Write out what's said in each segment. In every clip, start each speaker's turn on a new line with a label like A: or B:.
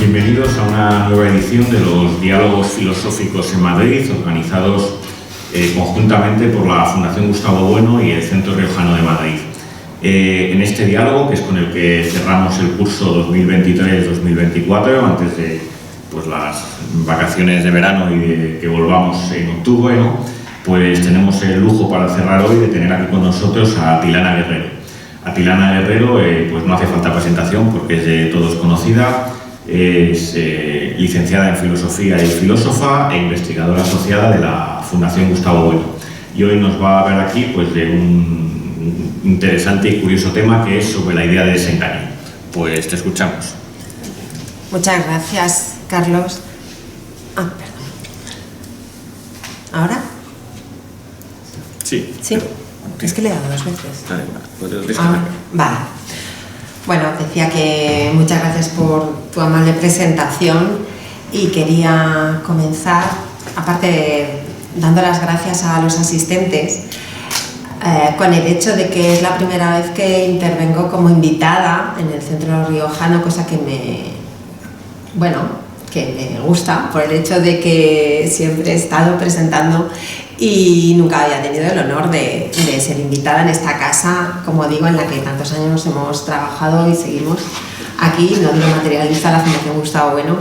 A: bienvenidos a una nueva edición de los Diálogos Filosóficos en Madrid, organizados conjuntamente por la Fundación Gustavo Bueno y el Centro Riojano de Madrid. En este diálogo, que es con el que cerramos el curso 2023-2024, antes de las vacaciones de verano y de que volvamos en octubre, ¿no? Pues tenemos el lujo para cerrar hoy de tener aquí con nosotros a Atilana Guerrero. Atilana Guerrero, pues no hace falta presentación porque es de todos conocida. Es licenciada en Filosofía y filósofa e investigadora asociada de la Fundación Gustavo Bueno. Y hoy nos va a hablar aquí pues, de un interesante y curioso tema que es sobre la idea de desengaño. Pues te escuchamos.
B: Muchas gracias, Carlos. Perdón. ¿Ahora?
A: Sí.
B: ¿Sí? Es que le he dado 2 veces. Vale. Bueno, decía que muchas gracias por tu amable presentación y quería comenzar, aparte dando las gracias a los asistentes, con el hecho de que es la primera vez que intervengo como invitada en el Centro Riojano, cosa que me gusta por el hecho de que siempre he estado presentando y nunca había tenido el honor de ser invitada en esta casa, como digo, en la que tantos años hemos trabajado y seguimos aquí, no digo materialista, la Fundación Gustavo Bueno,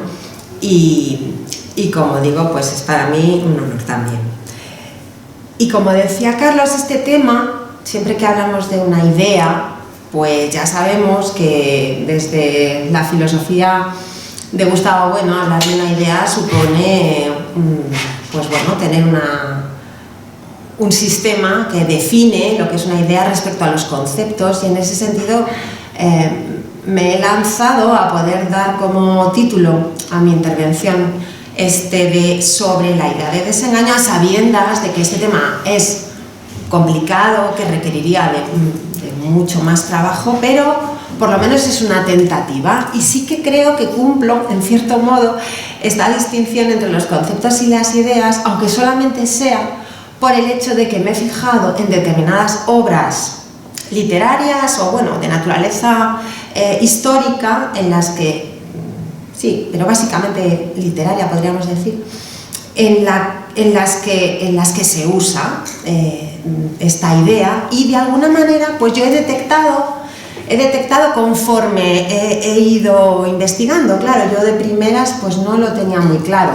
B: y como digo, pues es para mí un honor también. Y como decía Carlos, este tema, siempre que hablamos de una idea, pues ya sabemos que desde la filosofía de Gustavo Bueno, hablar de una idea supone tener un sistema que define lo que es una idea respecto a los conceptos, y en ese sentido me he lanzado a poder dar como título a mi intervención sobre la idea de desengaño, a sabiendas de que este tema es complicado, que requeriría de mucho más trabajo, pero por lo menos es una tentativa, y sí que creo que cumplo, en cierto modo, esta distinción entre los conceptos y las ideas, aunque solamente sea por el hecho de que me he fijado en determinadas obras literarias o de naturaleza histórica, en las que, sí, pero básicamente literaria podríamos decir, en las que se usa esta idea, y de alguna manera pues yo he detectado conforme he ido investigando. Claro, yo de primeras pues no lo tenía muy claro.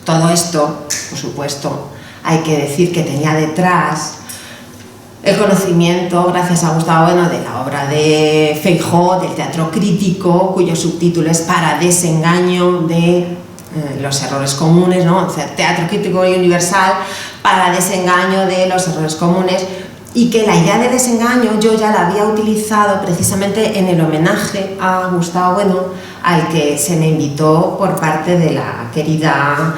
B: Todo esto, por supuesto, hay que decir que tenía detrás el conocimiento, gracias a Gustavo Bueno, de la obra de Feijóo, del teatro crítico, cuyo subtítulo es Para desengaño de los errores comunes, ¿no? O sea, teatro crítico y universal para desengaño de los errores comunes, y que la idea de desengaño yo ya la había utilizado precisamente en el homenaje a Gustavo Bueno, al que se me invitó por parte de la querida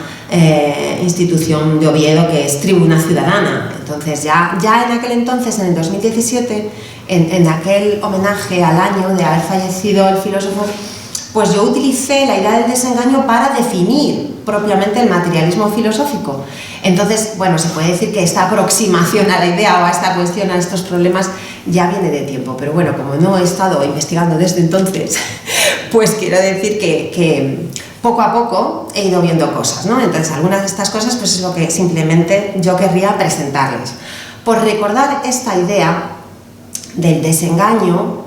B: institución de Oviedo, que es Tribuna Ciudadana. Entonces ya en aquel entonces, en el 2017, en aquel homenaje al año de haber fallecido el filósofo, pues yo utilicé la idea del desengaño para definir propiamente el materialismo filosófico. Entonces, se puede decir que esta aproximación a la idea o a esta cuestión, a estos problemas, ya viene de tiempo. Pero como no he estado investigando desde entonces, pues quiero decir que poco a poco he ido viendo cosas, ¿no? Entonces, algunas de estas cosas pues es lo que simplemente yo querría presentarles. Por recordar esta idea del desengaño,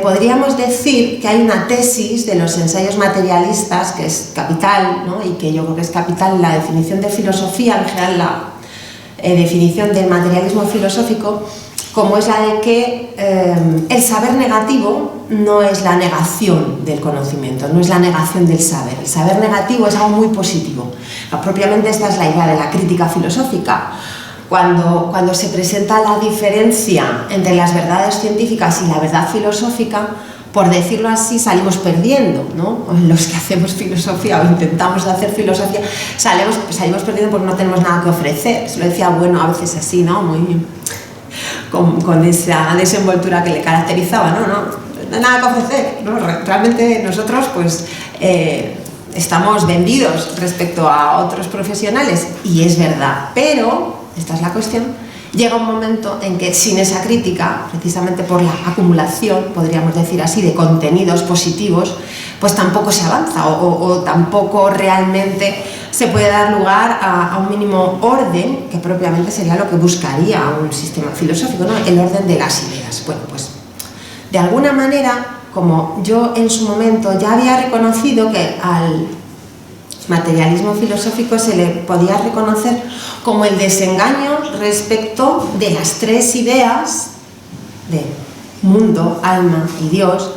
B: podríamos decir que hay una tesis de los ensayos materialistas que es capital, ¿no? Y que yo creo que es capital en la definición de filosofía, en general la definición del materialismo filosófico, como es la de que el saber negativo no es la negación del conocimiento, no es la negación del saber. El saber negativo es algo muy positivo. Propiamente esta es la idea de la crítica filosófica. Cuando se presenta la diferencia entre las verdades científicas y la verdad filosófica, por decirlo así, salimos perdiendo, ¿no? Los que hacemos filosofía o intentamos hacer filosofía, salimos perdiendo porque no tenemos nada que ofrecer. Se lo decía Bueno a veces así, ¿no? Muy con esa desenvoltura que le caracterizaba, ¿no? Nada que ofrecer, ¿no? Realmente nosotros, pues, estamos vendidos respecto a otros profesionales, y es verdad, pero esta es la cuestión, llega un momento en que sin esa crítica, precisamente por la acumulación, podríamos decir así, de contenidos positivos, pues tampoco se avanza o tampoco realmente se puede dar lugar a un mínimo orden, que propiamente sería lo que buscaría un sistema filosófico, ¿no? El orden de las ideas. Bueno, pues de alguna manera, como yo en su momento ya había reconocido que al materialismo filosófico se le podía reconocer como el desengaño respecto de las tres ideas de mundo, alma y Dios,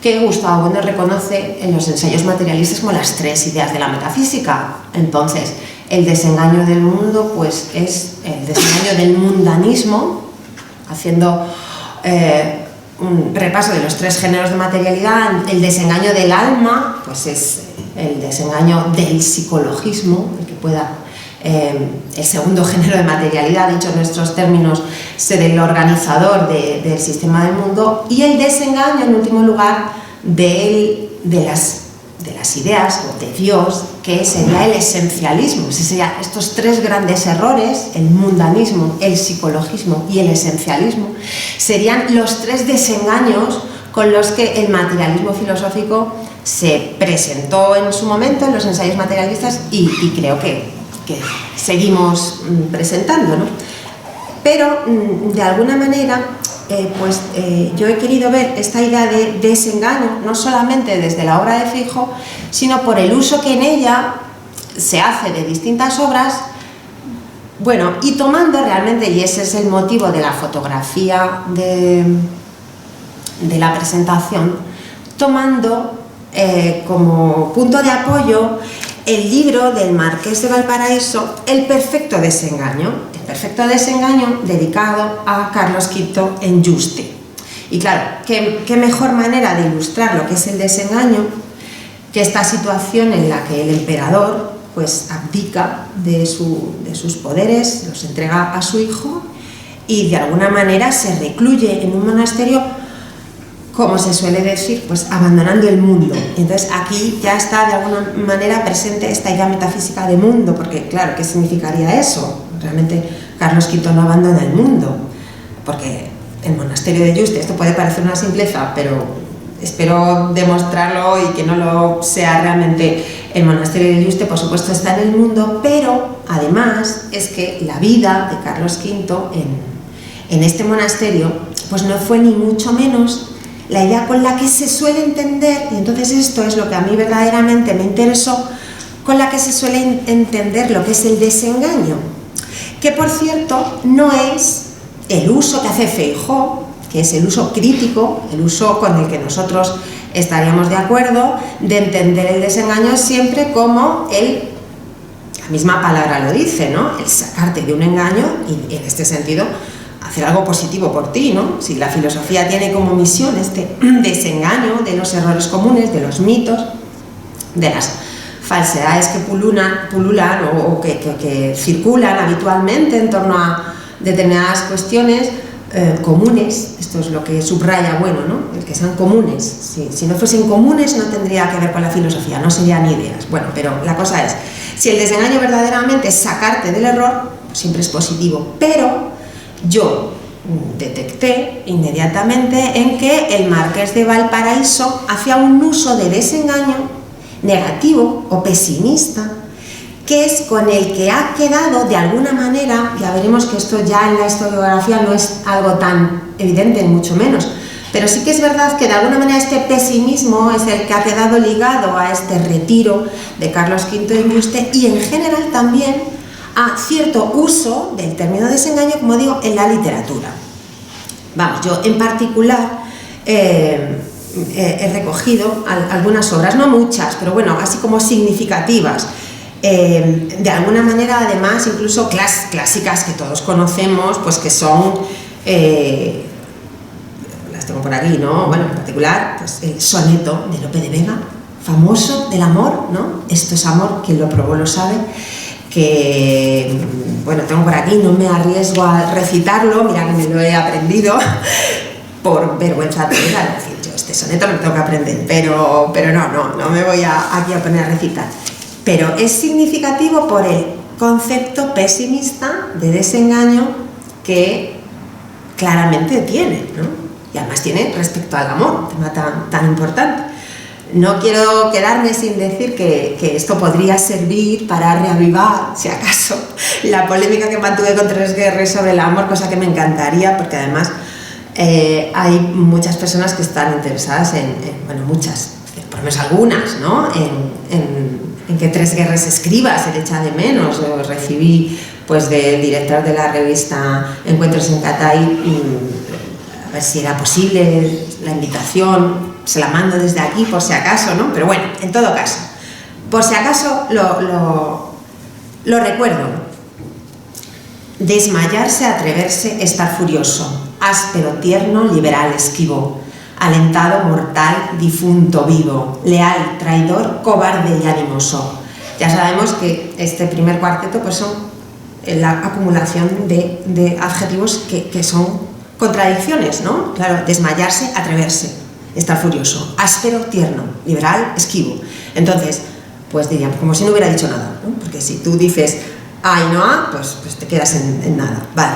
B: que Gustavo Bueno reconoce en los ensayos materialistas como las tres ideas de la metafísica. Entonces, el desengaño del mundo pues es el desengaño del mundanismo, haciendo un repaso de los tres géneros de materialidad. El desengaño del alma pues es el desengaño del psicologismo, el que pueda el segundo género de materialidad, dicho en nuestros términos, ser el organizador del sistema del mundo, y el desengaño, en último lugar, de las ideas o de Dios, que sería el esencialismo. Serían estos tres grandes errores, el mundanismo, el psicologismo y el esencialismo, serían los tres desengaños con los que el materialismo filosófico se presentó en su momento en los ensayos materialistas y creo que seguimos presentando, ¿no? Pero de alguna manera yo he querido ver esta idea de desengaño no solamente desde la obra de Feijóo, sino por el uso que en ella se hace de distintas obras, bueno, y tomando realmente, y ese es el motivo de la fotografía de la presentación, tomando como punto de apoyo el libro del Marqués de Valparaíso, El perfecto desengaño. El perfecto desengaño dedicado a Carlos V en Yuste. Y claro, ¿qué mejor manera de ilustrar lo que es el desengaño que esta situación en la que el emperador pues abdica de sus poderes, los entrega a su hijo y de alguna manera se recluye en un monasterio, como se suele decir, pues abandonando el mundo. Entonces aquí ya está de alguna manera presente esta idea metafísica de mundo, porque claro, ¿qué significaría eso? Realmente Carlos V no abandona el mundo, porque el monasterio de Yuste, esto puede parecer una simpleza, pero espero demostrarlo y que no lo sea realmente. El monasterio de Yuste, por supuesto, está en el mundo, pero además es que la vida de Carlos V en este monasterio pues no fue ni mucho menos la idea con la que se suele entender, y entonces esto es lo que a mí verdaderamente me interesó, con la que se suele entender lo que es el desengaño, que por cierto no es el uso que hace Feijóo, que es el uso crítico, el uso con el que nosotros estaríamos de acuerdo, de entender el desengaño siempre como la misma palabra lo dice, ¿no? El sacarte de un engaño y en este sentido hacer algo positivo por ti, ¿no? Si la filosofía tiene como misión este desengaño de los errores comunes, de los mitos, de las falsedades que pululan o que circulan habitualmente en torno a determinadas cuestiones comunes, esto es lo que subraya Bueno, ¿no? El que sean comunes. Si no fuesen comunes no tendría que ver con la filosofía, no serían ideas. Bueno, pero la cosa es, si el desengaño verdaderamente es sacarte del error, pues siempre es positivo, pero yo detecté inmediatamente en que el Marqués de Valparaíso hacía un uso de desengaño negativo o pesimista, que es con el que ha quedado de alguna manera, ya veremos que esto ya en la historiografía no es algo tan evidente, ni mucho menos, pero sí que es verdad que de alguna manera este pesimismo es el que ha quedado ligado a este retiro de Carlos V en Yuste y en general también a cierto uso del término desengaño, como digo, en la literatura. Vamos, yo en particular he recogido algunas obras, no muchas, pero bueno, así como significativas, de alguna manera además incluso clásicas que todos conocemos, pues que son, las tengo por aquí, ¿no? Bueno, en particular, pues el soneto de Lope de Vega, famoso, del amor, ¿no? Esto es amor, quien lo probó lo sabe, que, bueno, tengo por aquí, no me arriesgo a recitarlo, mira que me lo he aprendido por vergüenza total, es decir, yo este soneto me lo tengo que aprender, pero no me voy aquí a poner a recitar. Pero es significativo por el concepto pesimista de desengaño que claramente tiene, ¿no? Y además tiene respecto al amor, un tema tan importante. No quiero quedarme sin decir que esto podría servir para reavivar, si acaso, la polémica que mantuve con Tres Guerres sobre el amor, cosa que me encantaría, porque además hay muchas personas que están interesadas bueno, muchas, por lo menos algunas, ¿no? En que Tres Guerres escriba, se le echa de menos. Yo recibí pues del director de la revista Encuentros en Catay, a ver si era posible la invitación. Se la mando desde aquí por si acaso, ¿no? Pero bueno, en todo caso, por si acaso lo recuerdo. Desmayarse, atreverse, estar furioso, áspero, tierno, liberal, esquivo, alentado, mortal, difunto, vivo, leal, traidor, cobarde y animoso. Ya sabemos que este primer cuarteto pues son la acumulación de adjetivos que son contradicciones, ¿no? Claro, desmayarse, atreverse, estar furioso, áspero, tierno, liberal, esquivo. Entonces, pues diríamos, como si no hubiera dicho nada, ¿no? Porque si tú dices A y no A, pues te quedas en nada. Vale.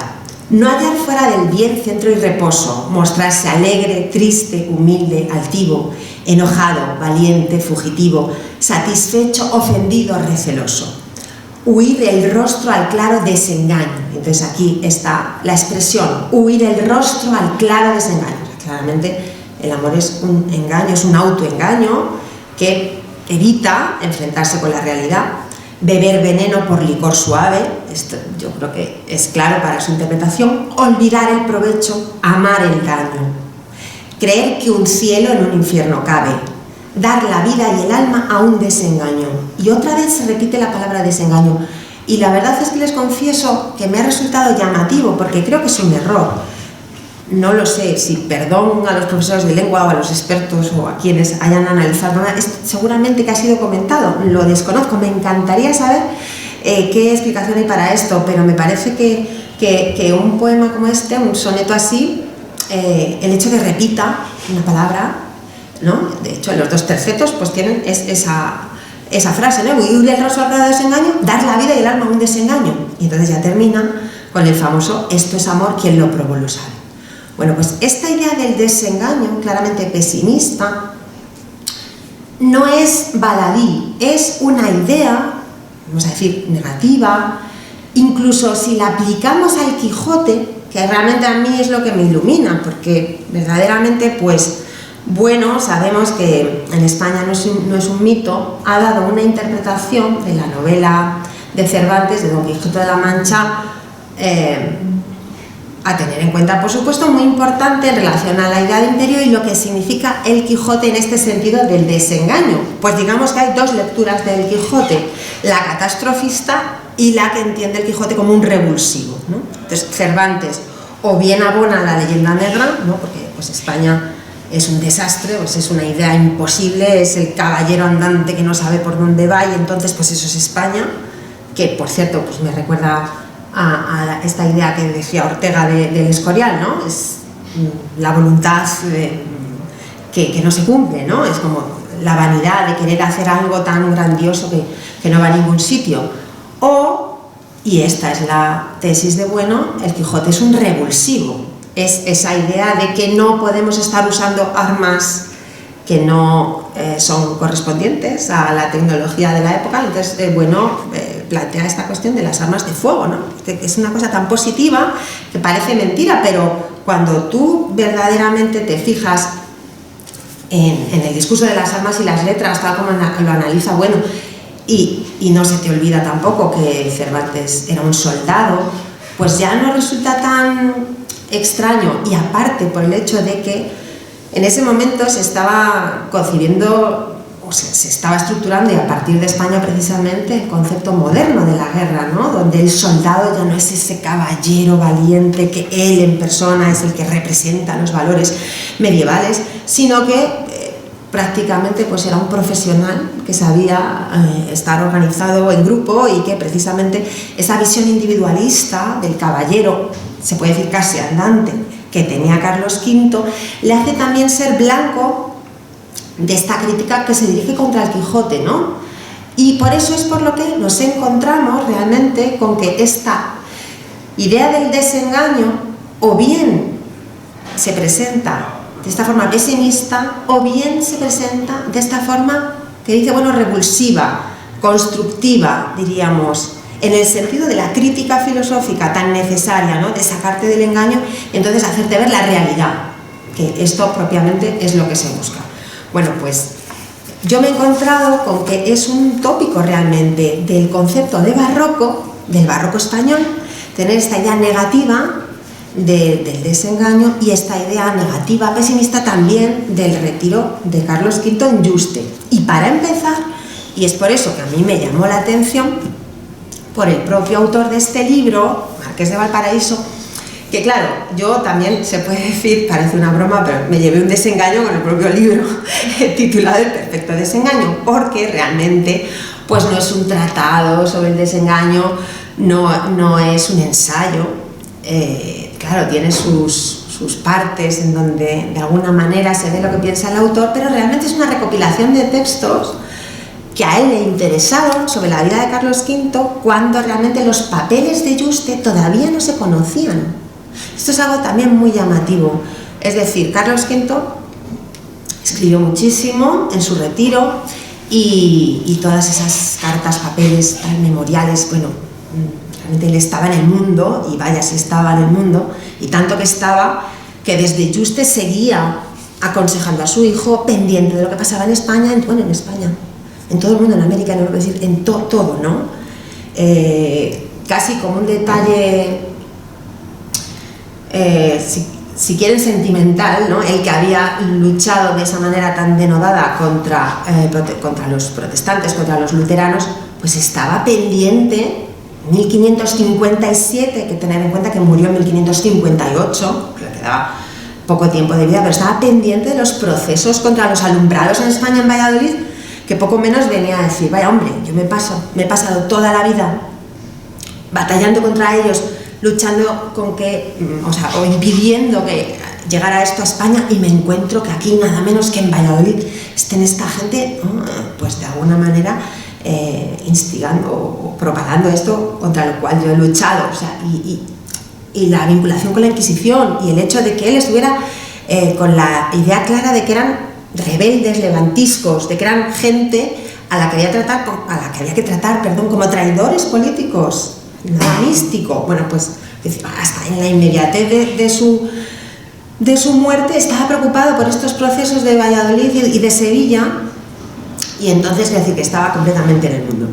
B: No hallar fuera del bien centro y reposo, mostrarse alegre, triste, humilde, altivo, enojado, valiente, fugitivo, satisfecho, ofendido, receloso. Huir el rostro al claro desengaño. Entonces aquí está la expresión, huir el rostro al claro desengaño. O sea, claramente el amor es un engaño, es un autoengaño que evita enfrentarse con la realidad. Beber veneno por licor suave, esto yo creo que es claro para su interpretación. Olvidar el provecho, amar el daño. Creer que un cielo en un infierno cabe. Dar la vida y el alma a un desengaño. Y otra vez se repite la palabra desengaño. Y la verdad es que les confieso que me ha resultado llamativo, porque creo que es un error. No lo sé, si perdón a los profesores de lengua o a los expertos o a quienes hayan analizado, seguramente que ha sido comentado, lo desconozco, me encantaría saber qué explicación hay para esto, pero me parece que un poema como este, un soneto así, el hecho de repita una palabra, ¿no? De hecho, en los dos tercetos pues tienen esa frase, ¿no? Huir el rostro al claro desengaño, dar la vida y el alma a un desengaño. Y entonces ya termina con el famoso esto es amor, quien lo probó lo sabe. Bueno, pues esta idea del desengaño, claramente pesimista, no es baladí, es una idea, vamos a decir, negativa. Incluso si la aplicamos al Quijote, que realmente a mí es lo que me ilumina, porque verdaderamente, pues, bueno, sabemos que en España no es un mito, ha dado una interpretación de la novela de Cervantes, de Don Quijote de la Mancha, a tener en cuenta, por supuesto, muy importante en relación a la idea de imperio y lo que significa el Quijote en este sentido del desengaño. Pues digamos que hay dos lecturas del Quijote, la catastrofista y la que entiende el Quijote como un revulsivo, ¿no? Entonces Cervantes o bien abona la leyenda negra, ¿no? Porque pues España es un desastre, pues es una idea imposible, es el caballero andante que no sabe por dónde va y entonces pues eso es España, que por cierto pues me recuerda a esta idea que decía Ortega del Escorial, ¿no? Es la voluntad que no se cumple, ¿no? Es como la vanidad de querer hacer algo tan grandioso que no va a ningún sitio. O, y esta es la tesis de Bueno, el Quijote es un revulsivo. Es esa idea de que no podemos estar usando armas que no son correspondientes a la tecnología de la época. Entonces, plantea esta cuestión de las armas de fuego, ¿no? Que es una cosa tan positiva que parece mentira, pero cuando tú verdaderamente te fijas en el discurso de las armas y las letras, tal como lo analiza Bueno, y no se te olvida tampoco que Cervantes era un soldado, pues ya no resulta tan extraño, y aparte por el hecho de que en ese momento se estaba concibiendo o se estaba estructurando, y a partir de España precisamente, el concepto moderno de la guerra, ¿no? Donde el soldado ya no es ese caballero valiente que él en persona es el que representa los valores medievales, sino que prácticamente pues era un profesional que sabía estar organizado en grupo, y que precisamente esa visión individualista del caballero, se puede decir casi andante, que tenía Carlos V, le hace también ser blanco de esta crítica que se dirige contra el Quijote, ¿no? Y por eso es por lo que nos encontramos realmente con que esta idea del desengaño o bien se presenta de esta forma pesimista o bien se presenta de esta forma que dice, bueno, revulsiva, constructiva, diríamos, en el sentido de la crítica filosófica tan necesaria, ¿no?, de sacarte del engaño y entonces hacerte ver la realidad, que esto propiamente es lo que se busca. Bueno, pues yo me he encontrado con que es un tópico realmente del concepto de barroco, del barroco español, tener esta idea negativa del desengaño y esta idea negativa, pesimista también del retiro de Carlos V en Yuste. Y para empezar, y es por eso que a mí me llamó la atención, por el propio autor de este libro, Marqués de Valparaíso, que claro, yo también, se puede decir, parece una broma, pero me llevé un desengaño con el propio libro titulado El perfecto desengaño, porque realmente pues no es un tratado sobre el desengaño, no es un ensayo, claro, tiene sus partes en donde de alguna manera se ve lo que piensa el autor, pero realmente es una recopilación de textos que a él le interesaron sobre la vida de Carlos V cuando realmente los papeles de Yuste todavía no se conocían. Esto es algo también muy llamativo. Es decir, Carlos V escribió muchísimo en su retiro y todas esas cartas, papeles, memoriales, bueno, realmente él estaba en el mundo, y vaya si estaba en el mundo, y tanto que estaba que desde Yuste seguía aconsejando a su hijo, pendiente de lo que pasaba en España, en España, en todo el mundo, en América, en Europa, es decir, en todo, ¿no? Casi como un detalle, si quieren, sentimental, ¿no? El que había luchado de esa manera tan denodada contra los protestantes, contra los luteranos, pues estaba pendiente, 1557, hay que tener en cuenta que murió en 1558, le quedaba poco tiempo de vida, pero estaba pendiente de los procesos contra los alumbrados en España, en Valladolid, que poco menos venía a decir, vaya hombre, yo me he pasado toda la vida batallando contra ellos, luchando con que, o impidiendo que llegara esto a España, y me encuentro que aquí, nada menos que en Valladolid, estén esta gente, pues de alguna manera instigando o propagando esto contra lo cual yo he luchado, o sea, y la vinculación con la Inquisición y el hecho de que él estuviera con la idea clara de que eran rebeldes, levantiscos, de que eran gente a la que había que tratar como traidores políticos, nada místico. Bueno, pues hasta en la inmediatez de su muerte estaba preocupado por estos procesos de Valladolid y de Sevilla, y entonces es decir que estaba completamente en el mundo.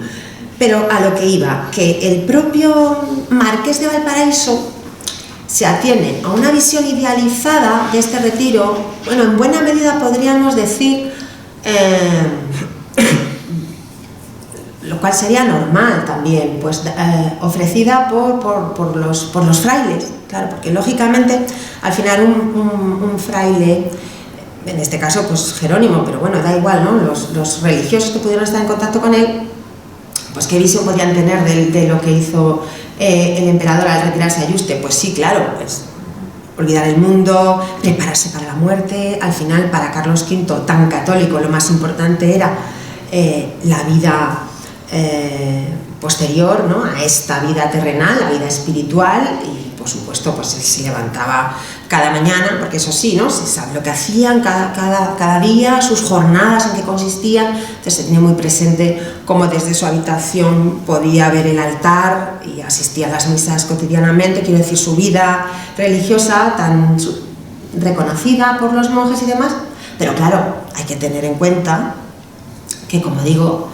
B: Pero a lo que iba, que el propio Marqués de Valparaíso se atiene a una visión idealizada de este retiro, bueno, en buena medida podríamos decir, lo cual sería normal también, pues ofrecida por los frailes, claro, porque lógicamente al final un fraile, en este caso pues Jerónimo, pero bueno, da igual, ¿no? Los religiosos que pudieron estar en contacto con él, pues qué visión podían tener de lo que hizo el emperador al retirarse a Yuste. Pues sí, claro, pues olvidar el mundo, prepararse para la muerte. Al final, para Carlos V, tan católico, lo más importante era la vida posterior, ¿no?, a esta vida terrenal, la vida espiritual, y por supuesto pues él se levantaba cada mañana, porque eso sí, ¿no?, se sabe lo que hacían cada día, sus jornadas en qué consistían, entonces se tenía muy presente cómo desde su habitación podía ver el altar y asistía a las misas cotidianamente, quiero decir, su vida religiosa tan reconocida por los monjes y demás. Pero claro, hay que tener en cuenta que, como digo,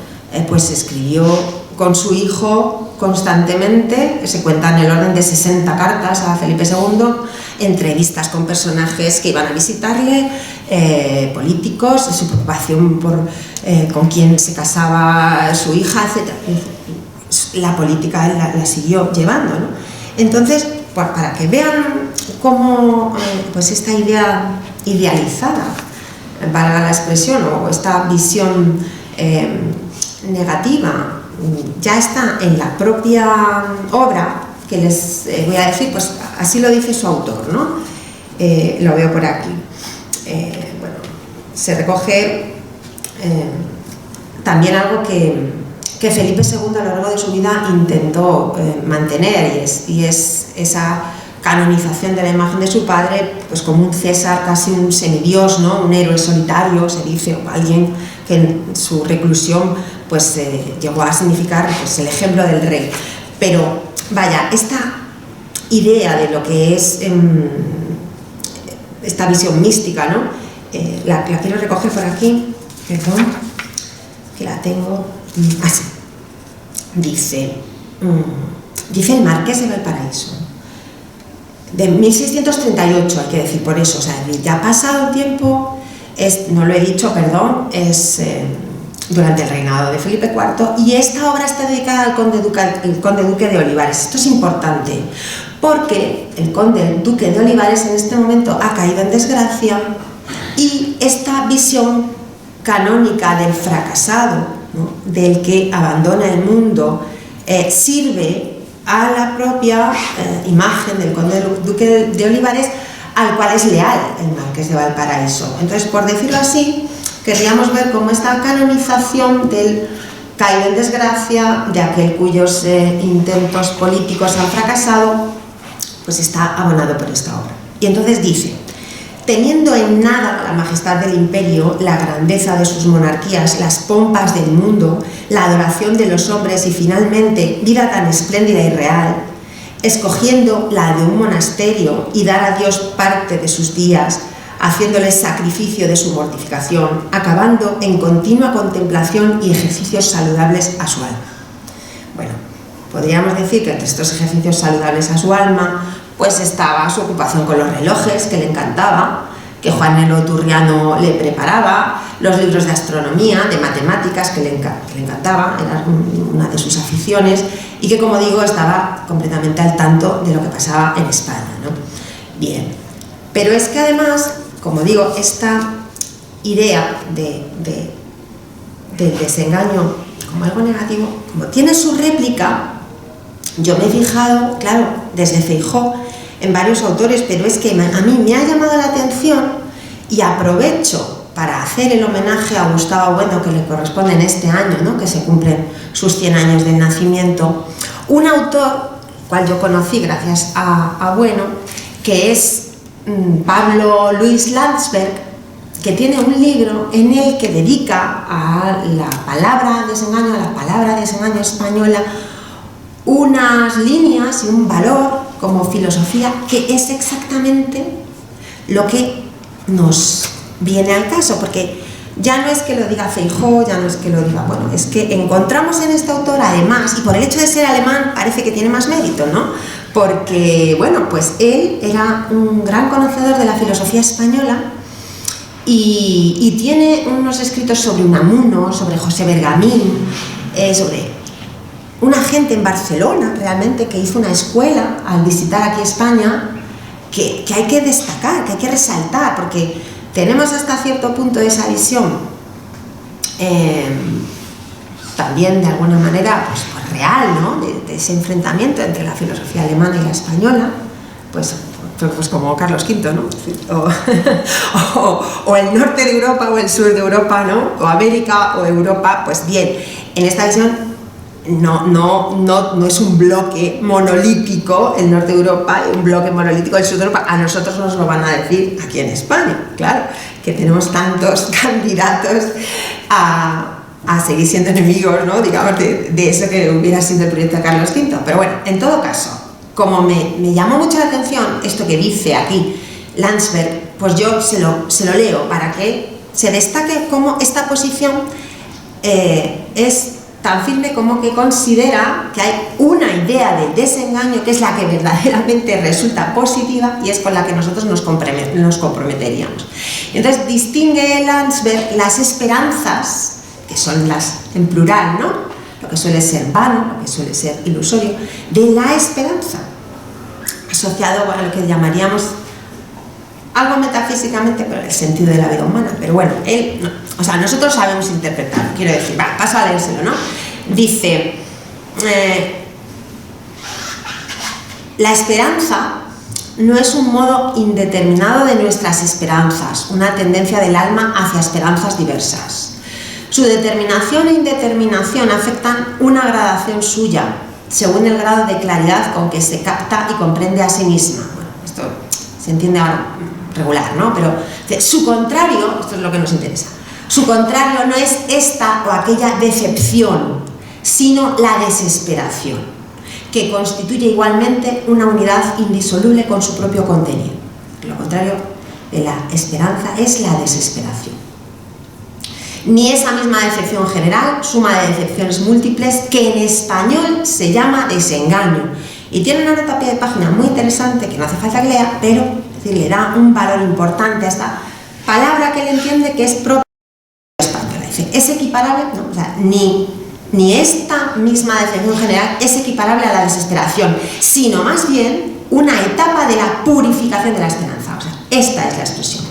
B: pues escribió con su hijo constantemente, se cuentan en el orden de 60 cartas a Felipe II, entrevistas con personajes que iban a visitarle, políticos, su preocupación por con quién se casaba su hija, etc. La política él la siguió llevando, ¿no? Entonces, para que vean cómo pues esta idea idealizada, valga la expresión, o esta visión negativa, ya está en la propia obra, que les voy a decir, pues así lo dice su autor, ¿no? Lo veo por aquí. Bueno, se recoge también algo que Felipe II a lo largo de su vida intentó mantener, y es esa canonización de la imagen de su padre, pues como un César, casi un semidios, ¿no? Un héroe solitario, se dice, o alguien que en su reclusión pues llegó a significar pues, el ejemplo del rey. Pero vaya, esta idea de lo que es esta visión mística, ¿no? La quiero recoger por aquí, perdón, que la tengo así. Dice el Marqués de Valparaíso, de 1638, hay que decir por eso, o sea, ya ha pasado el tiempo, no lo he dicho, perdón, es durante el reinado de Felipe IV, y esta obra está dedicada al conde duque de Olivares. Esto es importante, porque el conde duque de Olivares en este momento ha caído en desgracia, y esta visión canónica del fracasado, ¿no? Del que abandona el mundo, sirve a la propia imagen del conde duque de Olivares, al cual es leal el Marqués de Valparaíso. Entonces, por decirlo así, querríamos ver cómo esta canonización del caído en desgracia, de aquel cuyos intentos políticos han fracasado, pues está abonado por esta obra. Y entonces dice: teniendo en nada la majestad del imperio, la grandeza de sus monarquías, las pompas del mundo, la adoración de los hombres y finalmente vida tan espléndida y real, escogiendo la de un monasterio y dar a Dios parte de sus días, haciéndole sacrificio de su mortificación, acabando en continua contemplación y ejercicios saludables a su alma. Bueno, podríamos decir que entre estos ejercicios saludables a su alma pues estaba su ocupación con los relojes, que le encantaba, que Juan Nelo Turriano le preparaba, los libros de astronomía, de matemáticas, que le encantaba, era una de sus aficiones, y que, como digo, estaba completamente al tanto de lo que pasaba en España, ¿no? Bien, pero es que además, como digo, esta idea del desengaño como algo negativo, como tiene su réplica, yo me he fijado, claro, desde Feijóo, en varios autores, pero es que a mí me ha llamado la atención, y aprovecho para hacer el homenaje a Gustavo Bueno, que le corresponde en este año, ¿no? Que se cumplen sus 100 años de nacimiento, un autor, cual yo conocí gracias a Bueno, que es Pablo Luis Landsberg, que tiene un libro en el que dedica a la palabra desengaño española, unas líneas y un valor como filosofía que es exactamente lo que nos viene al caso, porque ya no es que lo diga Feijóo, ya no es que lo diga, bueno, es que encontramos en este autor además, y por el hecho de ser alemán parece que tiene más mérito, ¿no? Porque, bueno, pues él era un gran conocedor de la filosofía española y tiene unos escritos sobre Unamuno, sobre José Bergamín, sobre una gente en Barcelona realmente que hizo una escuela al visitar aquí España, que hay que destacar, que hay que resaltar, porque tenemos hasta cierto punto esa visión también de alguna manera pues real, ¿no? de ese enfrentamiento entre la filosofía alemana y la española, pues como Carlos V, ¿no? o el norte de Europa o el sur de Europa, ¿no? O América o Europa. Pues bien, en esta visión no es un bloque monolítico el norte de Europa y un bloque monolítico el sur de Europa. A nosotros nos lo van a decir aquí en España, claro, que tenemos tantos candidatos a seguir siendo enemigos, ¿no? Digamos, de eso que hubiera sido el proyecto de Carlos V. Pero bueno, en todo caso, como me llamó mucho la atención esto que dice aquí Landsberg, pues yo se lo leo para que se destaque cómo esta posición es tan firme como que considera que hay una idea de desengaño que es la que verdaderamente resulta positiva y es con la que nosotros nos comprometeríamos. Entonces distingue Landsberg las esperanzas, que son las en plural, ¿no? Lo que suele ser vano, lo que suele ser ilusorio, de la esperanza, asociado a lo que llamaríamos algo metafísicamente, pero el sentido de la vida humana. Pero bueno, nosotros sabemos interpretar, quiero decir, paso a leérselo, ¿no? Dice, la esperanza no es un modo indeterminado de nuestras esperanzas, una tendencia del alma hacia esperanzas diversas. Su determinación e indeterminación afectan una gradación suya, según el grado de claridad con que se capta y comprende a sí misma. Bueno, esto se entiende ahora regular, ¿no? Pero su contrario, esto es lo que nos interesa, su contrario no es esta o aquella decepción, sino la desesperación, que constituye igualmente una unidad indisoluble con su propio contenido. Lo contrario de la esperanza es la desesperación. Ni esa misma decepción general, suma de decepciones múltiples, que en español se llama desengaño. Y tiene una nota a pie de página muy interesante, que no hace falta que lea, pero es decir, le da un valor importante a esta palabra que él entiende que es propia de la española. Dice, es equiparable, no, o sea, ni esta misma decepción general es equiparable a la desesperación, sino más bien una etapa de la purificación de la esperanza. O sea, esta es la expresión.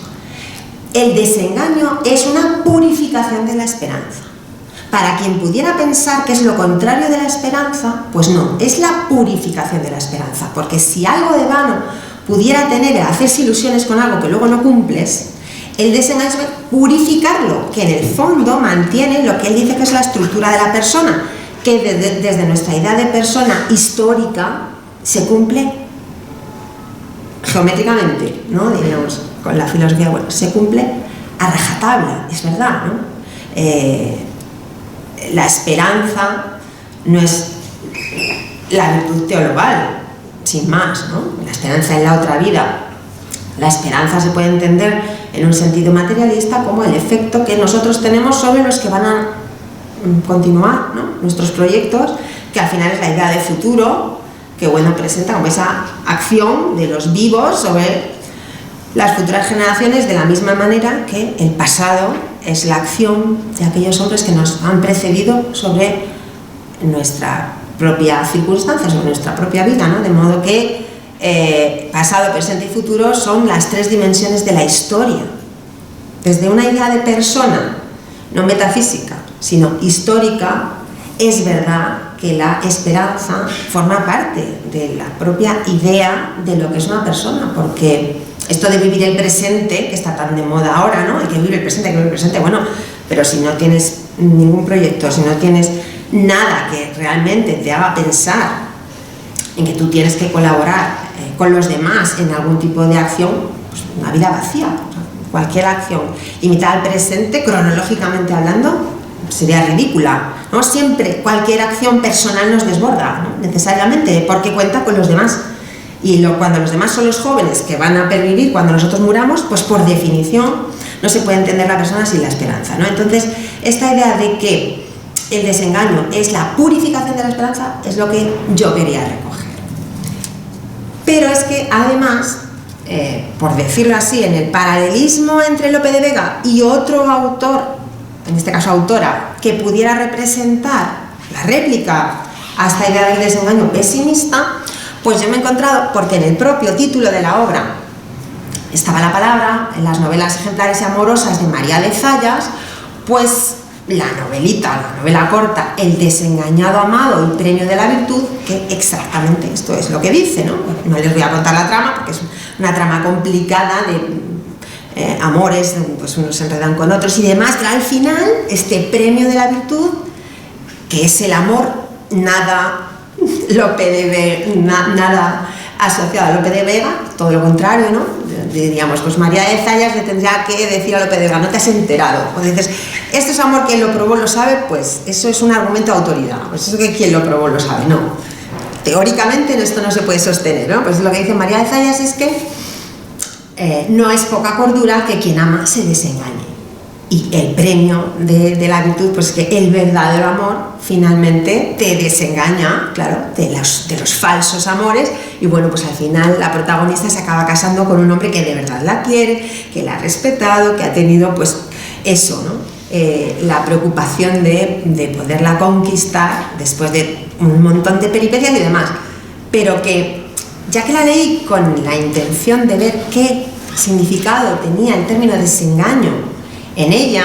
B: El desengaño es una purificación de la esperanza. Para quien pudiera pensar que es lo contrario de la esperanza, pues no, es la purificación de la esperanza, porque si algo de vano pudiera tener el hacerse ilusiones con algo que luego no cumples, el desengaño es purificarlo, que en el fondo mantiene lo que él dice que es la estructura de la persona, que desde nuestra idea de persona histórica se cumple geométricamente, ¿no? Diríamos, con la filosofía, bueno, se cumple a rajatabla, es verdad, ¿no? La esperanza no es la virtud teologal, sin más, ¿no? La esperanza en la otra vida. La esperanza se puede entender en un sentido materialista como el efecto que nosotros tenemos sobre los que van a continuar, ¿no? Nuestros proyectos, que al final es la idea de futuro, que bueno, presenta como esa acción de los vivos sobre las futuras generaciones, de la misma manera que el pasado es la acción de aquellos hombres que nos han precedido sobre nuestra propia circunstancia, sobre nuestra propia vida, ¿no? De modo que pasado, presente y futuro son las tres dimensiones de la historia. Desde una idea de persona, no metafísica, sino histórica, es verdad que la esperanza forma parte de la propia idea de lo que es una persona, porque esto de vivir el presente, que está tan de moda ahora, ¿no? Hay que vivir el presente, hay que vivir el presente, bueno, pero si no tienes ningún proyecto, si no tienes nada que realmente te haga pensar en que tú tienes que colaborar con los demás en algún tipo de acción, pues una vida vacía. Cualquier acción limitada al presente, cronológicamente hablando, sería ridícula, ¿no? Siempre cualquier acción personal nos desborda, ¿no? Necesariamente, porque cuenta con los demás. Y cuando los demás son los jóvenes que van a pervivir cuando nosotros muramos, pues por definición no se puede entender la persona sin la esperanza, ¿no? Entonces, esta idea de que el desengaño es la purificación de la esperanza es lo que yo quería recoger. Pero es que además, por decirlo así, en el paralelismo entre Lope de Vega y otro autor, en este caso autora, que pudiera representar la réplica a esta idea del desengaño pesimista, pues yo me he encontrado, porque en el propio título de la obra estaba la palabra, en las novelas ejemplares y amorosas de María de Zayas, pues la novelita, la novela corta, El desengañado amado y premio de la virtud, que exactamente esto es lo que dice, ¿no? No les voy a contar la trama, porque es una trama complicada de amores, pues unos se enredan con otros y demás, pero al final este premio de la virtud, que es el amor, nada nada asociado a Lope de Vega, todo lo contrario, ¿no? Diríamos, pues María de Zayas le tendría que decir a Lope de Vega, no te has enterado. O dices, esto es amor, quien lo probó lo sabe, pues eso es un argumento de autoridad. Pues eso que quien lo probó lo sabe, no. Teóricamente esto no se puede sostener, ¿no? Pues lo que dice María de Zayas es que no es poca cordura que quien ama se desengañe. Y el premio de la virtud, pues que el verdadero amor finalmente te desengaña, claro, de los falsos amores, y bueno, pues al final la protagonista se acaba casando con un hombre que de verdad la quiere, que la ha respetado, que ha tenido pues eso, ¿no? La preocupación de poderla conquistar después de un montón de peripecias y demás, pero que ya que la leí con la intención de ver qué significado tenía el término desengaño en ella,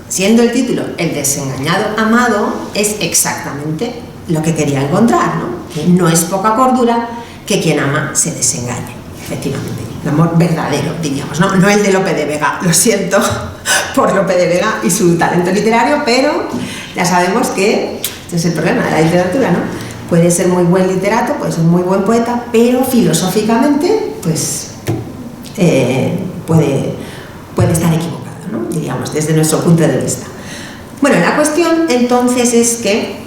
B: siendo el título El desengañado amado, es exactamente lo que quería encontrar, ¿no? Que no es poca cordura que quien ama se desengañe, efectivamente. El amor verdadero, diríamos, ¿no? No el de Lope de Vega, lo siento por Lope de Vega y su talento literario, pero ya sabemos que este es el problema de la literatura, ¿no? puede ser muy buen literato, puede ser muy buen poeta, pero filosóficamente pues puede estar equivocado, ¿no? Diríamos, desde nuestro punto de vista. Bueno, la cuestión entonces es que,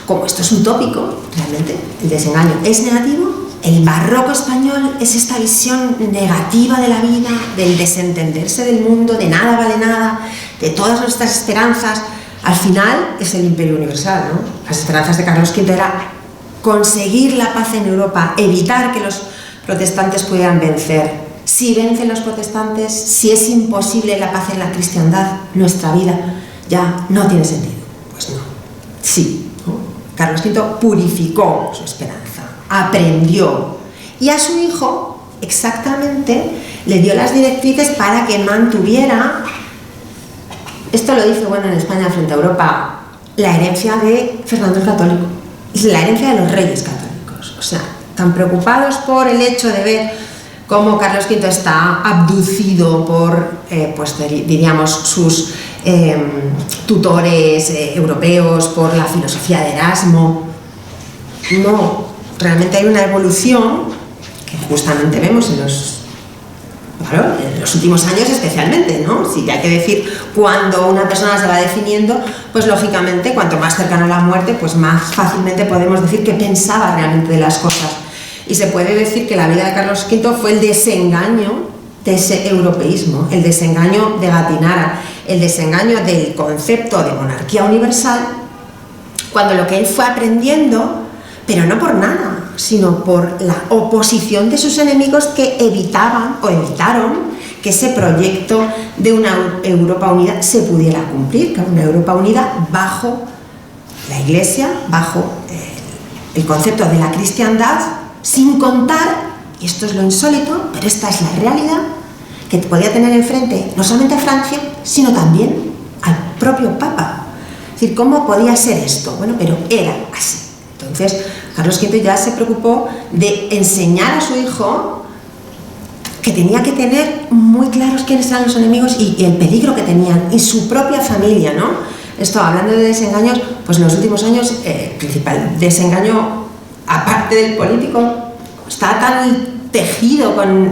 B: como esto es un tópico, realmente el desengaño es negativo, el barroco español es esta visión negativa de la vida, del desentenderse del mundo, de nada vale nada, de todas nuestras esperanzas. Al final es el imperio universal, ¿no? Las esperanzas de Carlos V era conseguir la paz en Europa, evitar que los protestantes pudieran vencer. Si vencen los protestantes, si es imposible la paz en la cristiandad, nuestra vida ya no tiene sentido. Pues no, sí, ¿no? Carlos V purificó su esperanza, aprendió, y a su hijo exactamente le dio las directrices para que mantuviera, esto lo dice bueno en España frente a Europa, la herencia de Fernando el Católico, la herencia de los reyes católicos. O sea, tan preocupados por el hecho de ver cómo Carlos V está abducido por, pues diríamos, sus tutores europeos, por la filosofía de Erasmo. No, realmente hay una evolución que justamente vemos en los últimos años especialmente, ¿no? Sí, hay que decir, cuando una persona se va definiendo, pues lógicamente, cuanto más cercano a la muerte, pues más fácilmente podemos decir qué pensaba realmente de las cosas. Y se puede decir que la vida de Carlos V fue el desengaño de ese europeísmo, el desengaño de Gattinara, el desengaño del concepto de monarquía universal, cuando lo que él fue aprendiendo, pero no por nada, sino por la oposición de sus enemigos que evitaban o evitaron que ese proyecto de una Europa unida se pudiera cumplir, que era una Europa unida bajo la Iglesia, bajo el concepto de la cristiandad, sin contar, y esto es lo insólito, pero esta es la realidad, que podía tener enfrente no solamente a Francia, sino también al propio Papa. Es decir, ¿cómo podía ser esto? Bueno, pero era así. Entonces, Carlos V ya se preocupó de enseñar a su hijo que tenía que tener muy claros quiénes eran los enemigos y el peligro que tenían, y su propia familia, ¿no? Esto, hablando de desengaños, pues en los últimos años, el principal desengaño, aparte del político, está tan tejido con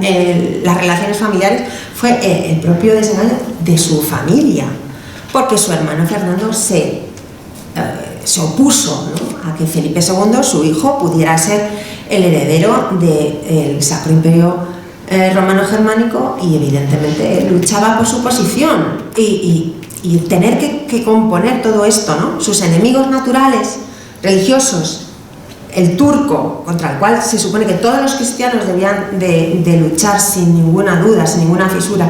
B: las relaciones familiares, fue el propio desengaño de su familia, porque su hermano Fernando se opuso, ¿no?, a que Felipe II, su hijo, pudiera ser el heredero del Sacro Imperio Romano-Germánico, y evidentemente luchaba por su posición, y tener que componer todo esto, ¿no? Sus enemigos naturales, religiosos, el turco, contra el cual se supone que todos los cristianos debían de luchar sin ninguna duda, sin ninguna fisura,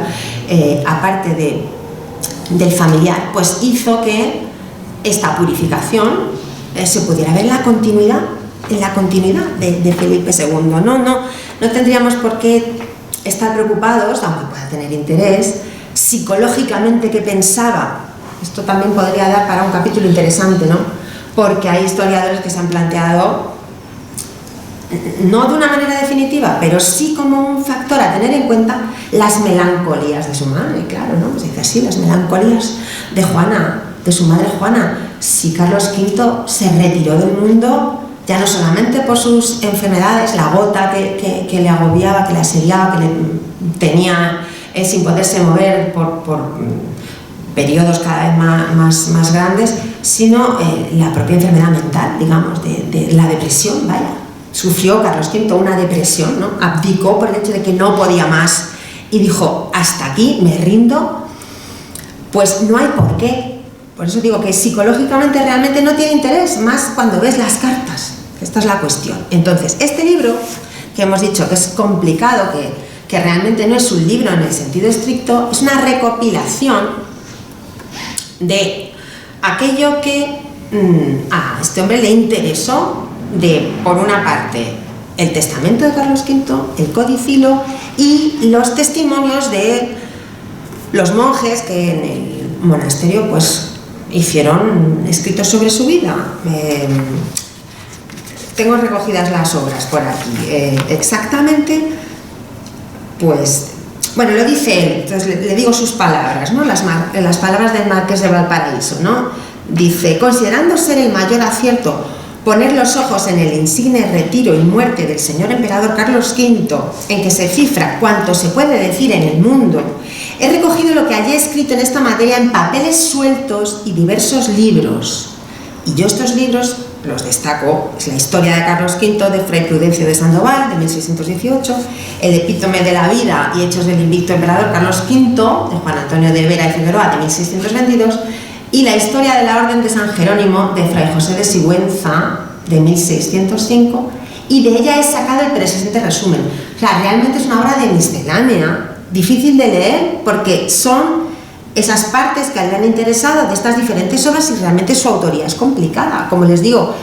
B: aparte del familiar, pues hizo que esta purificación se pudiera ver en la continuidad de Felipe II. No tendríamos por qué estar preocupados, aunque pueda tener interés, psicológicamente qué pensaba. Esto también podría dar para un capítulo interesante, ¿no? Porque hay historiadores que se han planteado, no de una manera definitiva, pero sí como un factor a tener en cuenta, las melancolías de su madre, claro, ¿no? Se dice así, las melancolías de Juana, de su madre Juana. Si Carlos V se retiró del mundo, ya no solamente por sus enfermedades, la gota que le agobiaba, que le asediaba, que le tenía sin poderse mover por periodos cada vez más grandes, sino la propia enfermedad mental, digamos, de la depresión, vaya. Sufrió Carlos V una depresión, ¿no? Abdicó por el hecho de que no podía más y dijo, hasta aquí, me rindo. Pues no hay por qué. Por eso digo que psicológicamente realmente no tiene interés, más cuando ves las cartas. Esta es la cuestión. Entonces, este libro, que hemos dicho que es complicado, que realmente no es un libro en el sentido estricto, es una recopilación de aquello que a este hombre le interesó, por una parte, el testamento de Carlos V, el codicilo y los testimonios de los monjes que en el monasterio pues hicieron escritos sobre su vida. Tengo recogidas las obras por aquí. Exactamente, pues, bueno, lo dice él, entonces le digo sus palabras, ¿no? Las palabras del Marqués de Valparaíso, ¿no? Dice, considerando ser el mayor acierto poner los ojos en el insigne retiro y muerte del señor emperador Carlos V, en que se cifra cuanto se puede decir en el mundo, he recogido lo que hallé escrito en esta materia en papeles sueltos y diversos libros. Y yo estos libros los destaco: es la historia de Carlos V de Fray Prudencio de Sandoval, de 1618, el epítome de la vida y hechos del invicto emperador Carlos V, de Juan Antonio de Vera y Figueroa, de 1622, y la historia de la Orden de San Jerónimo, de Fray José de Sigüenza, de 1605, y de ella he sacado el presente resumen. O sea, realmente es una obra de miscelánea, difícil de leer, porque son esas partes que le han interesado de estas diferentes obras y realmente su autoría es complicada. Como les digo,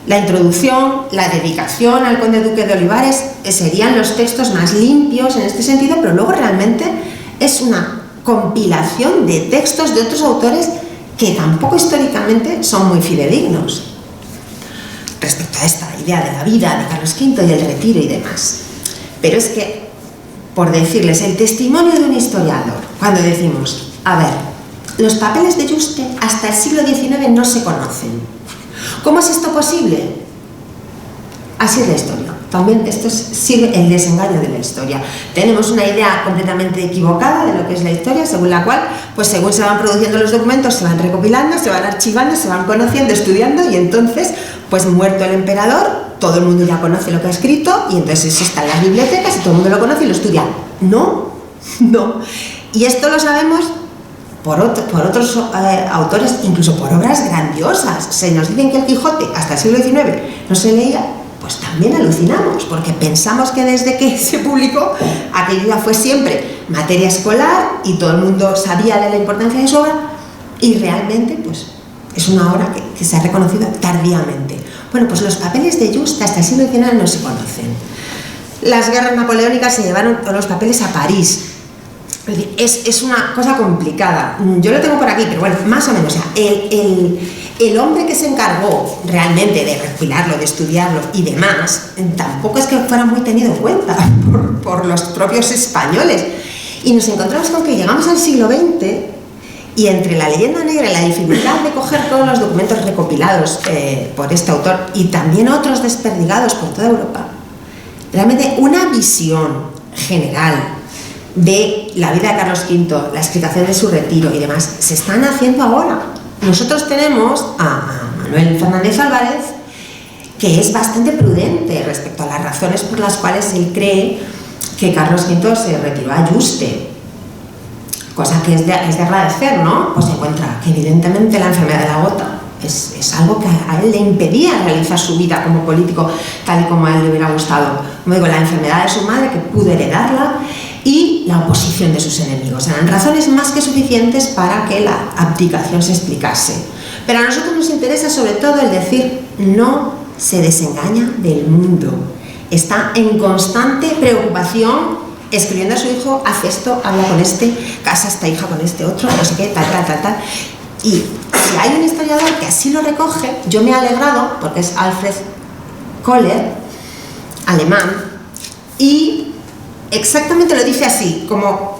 B: la introducción, la dedicación al conde duque de Olivares serían los textos más limpios en este sentido, pero luego realmente es una compilación de textos de otros autores que tampoco históricamente son muy fidedignos respecto a esta idea de la vida de Carlos V y el retiro y demás. Pero es que, por decirles, el testimonio de un historiador, cuando decimos, a ver, los papeles de Yuste hasta el siglo XIX no se conocen. ¿Cómo es esto posible? Así es la historia. También esto es el desengaño de la historia. Tenemos una idea completamente equivocada de lo que es la historia, según la cual, pues según se van produciendo los documentos, se van recopilando, se van archivando, se van conociendo, estudiando, y entonces, pues muerto el emperador, todo el mundo ya conoce lo que ha escrito, y entonces eso está en las bibliotecas y todo el mundo lo conoce y lo estudia. No. Y esto lo sabemos por otros autores, incluso por obras grandiosas. Se nos dicen que el Quijote hasta el siglo XIX no se leía, pues también alucinamos, porque pensamos que desde que se publicó aquello ya fue siempre materia escolar y todo el mundo sabía de la importancia de su obra, y realmente pues es una obra que se ha reconocido tardíamente. Bueno, pues los papeles de Yuste hasta el siglo XIX no se conocen. Las guerras napoleónicas se llevaron los papeles a París. Es una cosa complicada. Yo lo tengo por aquí, pero bueno, más o menos. O sea, el hombre que se encargó realmente de recopilarlo, de estudiarlo y demás, tampoco es que fuera muy tenido en cuenta por los propios españoles. Y nos encontramos con que llegamos al siglo XX y entre la leyenda negra y la dificultad de coger todos los documentos recopilados por este autor y también otros desperdigados por toda Europa, realmente una visión general de la vida de Carlos V, la explicación de su retiro y demás, se están haciendo ahora. Nosotros tenemos a Manuel Fernández Álvarez, que es bastante prudente respecto a las razones por las cuales él cree que Carlos V se retiró a Yuste, cosa que es de agradecer, ¿no? Pues se encuentra que evidentemente la enfermedad de la gota es algo que a él le impedía realizar su vida como político tal y como a él le hubiera gustado. Como digo, la enfermedad de su madre, que pudo heredarla, y la oposición de sus enemigos. Eran razones más que suficientes para que la abdicación se explicase. Pero a nosotros nos interesa sobre todo el decir, no se desengaña del mundo. Está en constante preocupación, escribiendo a su hijo, haz esto, habla con este, casa esta hija con este otro, no sé qué, tal. Y si hay un historiador que así lo recoge, yo me he alegrado, porque es Alfred Kohler, alemán, y exactamente lo dice así, como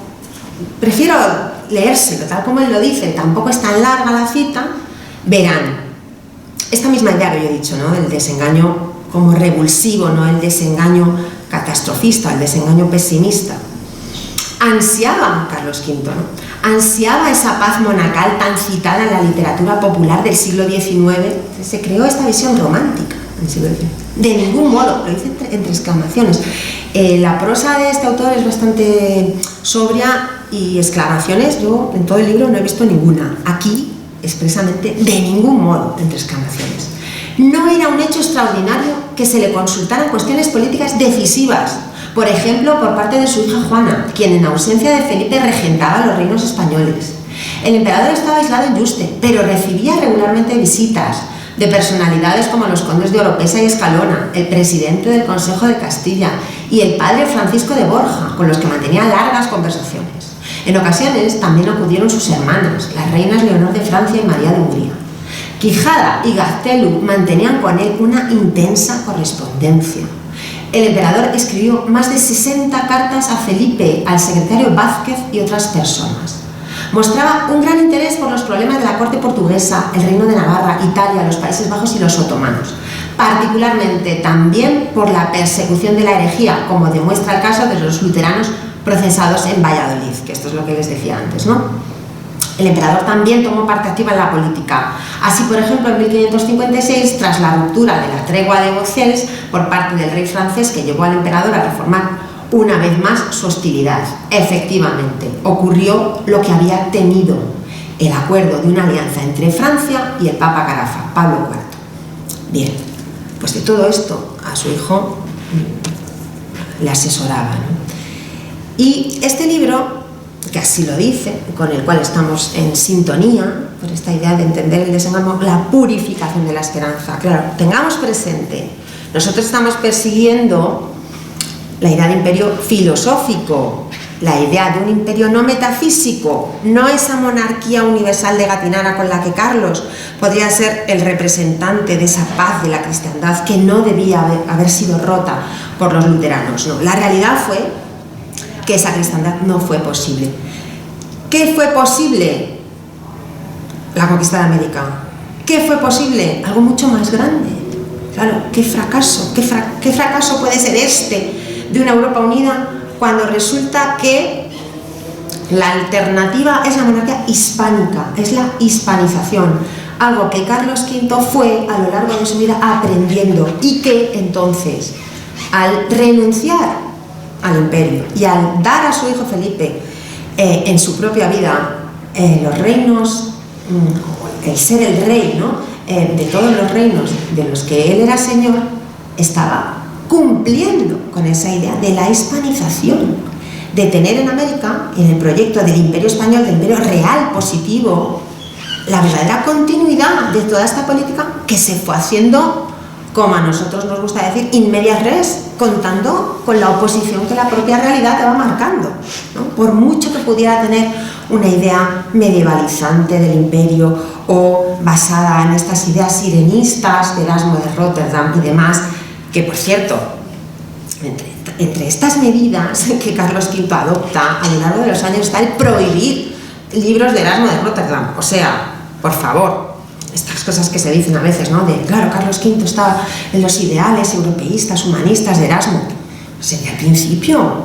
B: prefiero leérselo tal como él lo dice, tampoco es tan larga la cita. Verán, esta misma idea que yo he dicho, ¿no? El desengaño como revulsivo, no el desengaño catastrofista, el desengaño pesimista. Ansiaba Carlos V, ¿no? Ansiaba esa paz monacal tan citada en la literatura popular del siglo XIX. Se creó esta visión romántica en el siglo XIX. De ningún modo, lo dice entre exclamaciones. La prosa de este autor es bastante sobria y exclamaciones, yo en todo el libro no he visto ninguna. Aquí, expresamente, de ningún modo, entre exclamaciones. No era un hecho extraordinario que se le consultaran cuestiones políticas decisivas, por ejemplo, por parte de su hija Juana, quien en ausencia de Felipe regentaba los reinos españoles. El emperador estaba aislado en Yuste, pero recibía regularmente visitas de personalidades como los condes de Oropesa y Escalona, el presidente del Consejo de Castilla y el padre Francisco de Borja, con los que mantenía largas conversaciones. En ocasiones también acudieron sus hermanas, las reinas Leonor de Francia y María de Hungría. Quijada y Gaztelu mantenían con él una intensa correspondencia. El emperador escribió más de 60 cartas a Felipe, al secretario Vázquez y otras personas. Mostraba un gran interés por los problemas de la corte portuguesa, el reino de Navarra, Italia, los Países Bajos y los otomanos. particularmente también por la persecución de la herejía, como demuestra el caso de los luteranos procesados en Valladolid, que esto es lo que les decía antes, ¿no? El emperador también tomó parte activa en la política. Así, por ejemplo, en 1556, tras la ruptura de la tregua de Bruselas por parte del rey francés, que llevó al emperador a reformar una vez más su hostilidad, efectivamente, ocurrió lo que había temido: el acuerdo de una alianza entre Francia y el Papa Carafa, Pablo IV. Bien, pues de todo esto a su hijo le asesoraba, ¿no? Y este libro, que así lo dice, con el cual estamos en sintonía, por esta idea de entender el desengaño, la purificación de la esperanza. Claro, tengamos presente, nosotros estamos persiguiendo la idea de imperio filosófico, la idea de un imperio no metafísico, no esa monarquía universal de Gatinara con la que Carlos podría ser el representante de esa paz de la cristiandad que no debía haber sido rota por los luteranos. No, la realidad fue que esa cristiandad no fue posible. ¿Qué fue posible? La conquista de América. ¿Qué fue posible? Algo mucho más grande. Claro, qué fracaso puede ser este de una Europa unida cuando resulta que la alternativa es la monarquía hispánica, es la hispanización, algo que Carlos V fue a lo largo de su vida aprendiendo, y que entonces, al renunciar al imperio y al dar a su hijo Felipe en su propia vida los reinos, el ser el rey, ¿no? De todos los reinos de los que él era señor, estaba cumpliendo con esa idea de la hispanización, de tener en América, en el proyecto del imperio español, del imperio real positivo, la verdadera continuidad de toda esta política que se fue haciendo, como a nosotros nos gusta decir, in medias res, contando con la oposición que la propia realidad te va marcando, ¿no? Por mucho que pudiera tener una idea medievalizante del imperio o basada en estas ideas sirenistas de Erasmo de Rotterdam y demás, que por cierto, entre estas medidas que Carlos V adopta a lo largo de los años está el prohibir libros de Erasmo de Rotterdam. O sea, por favor, estas cosas que se dicen a veces, ¿no? De, claro, Carlos V estaba en los ideales europeístas, humanistas de Erasmo. Sería al principio,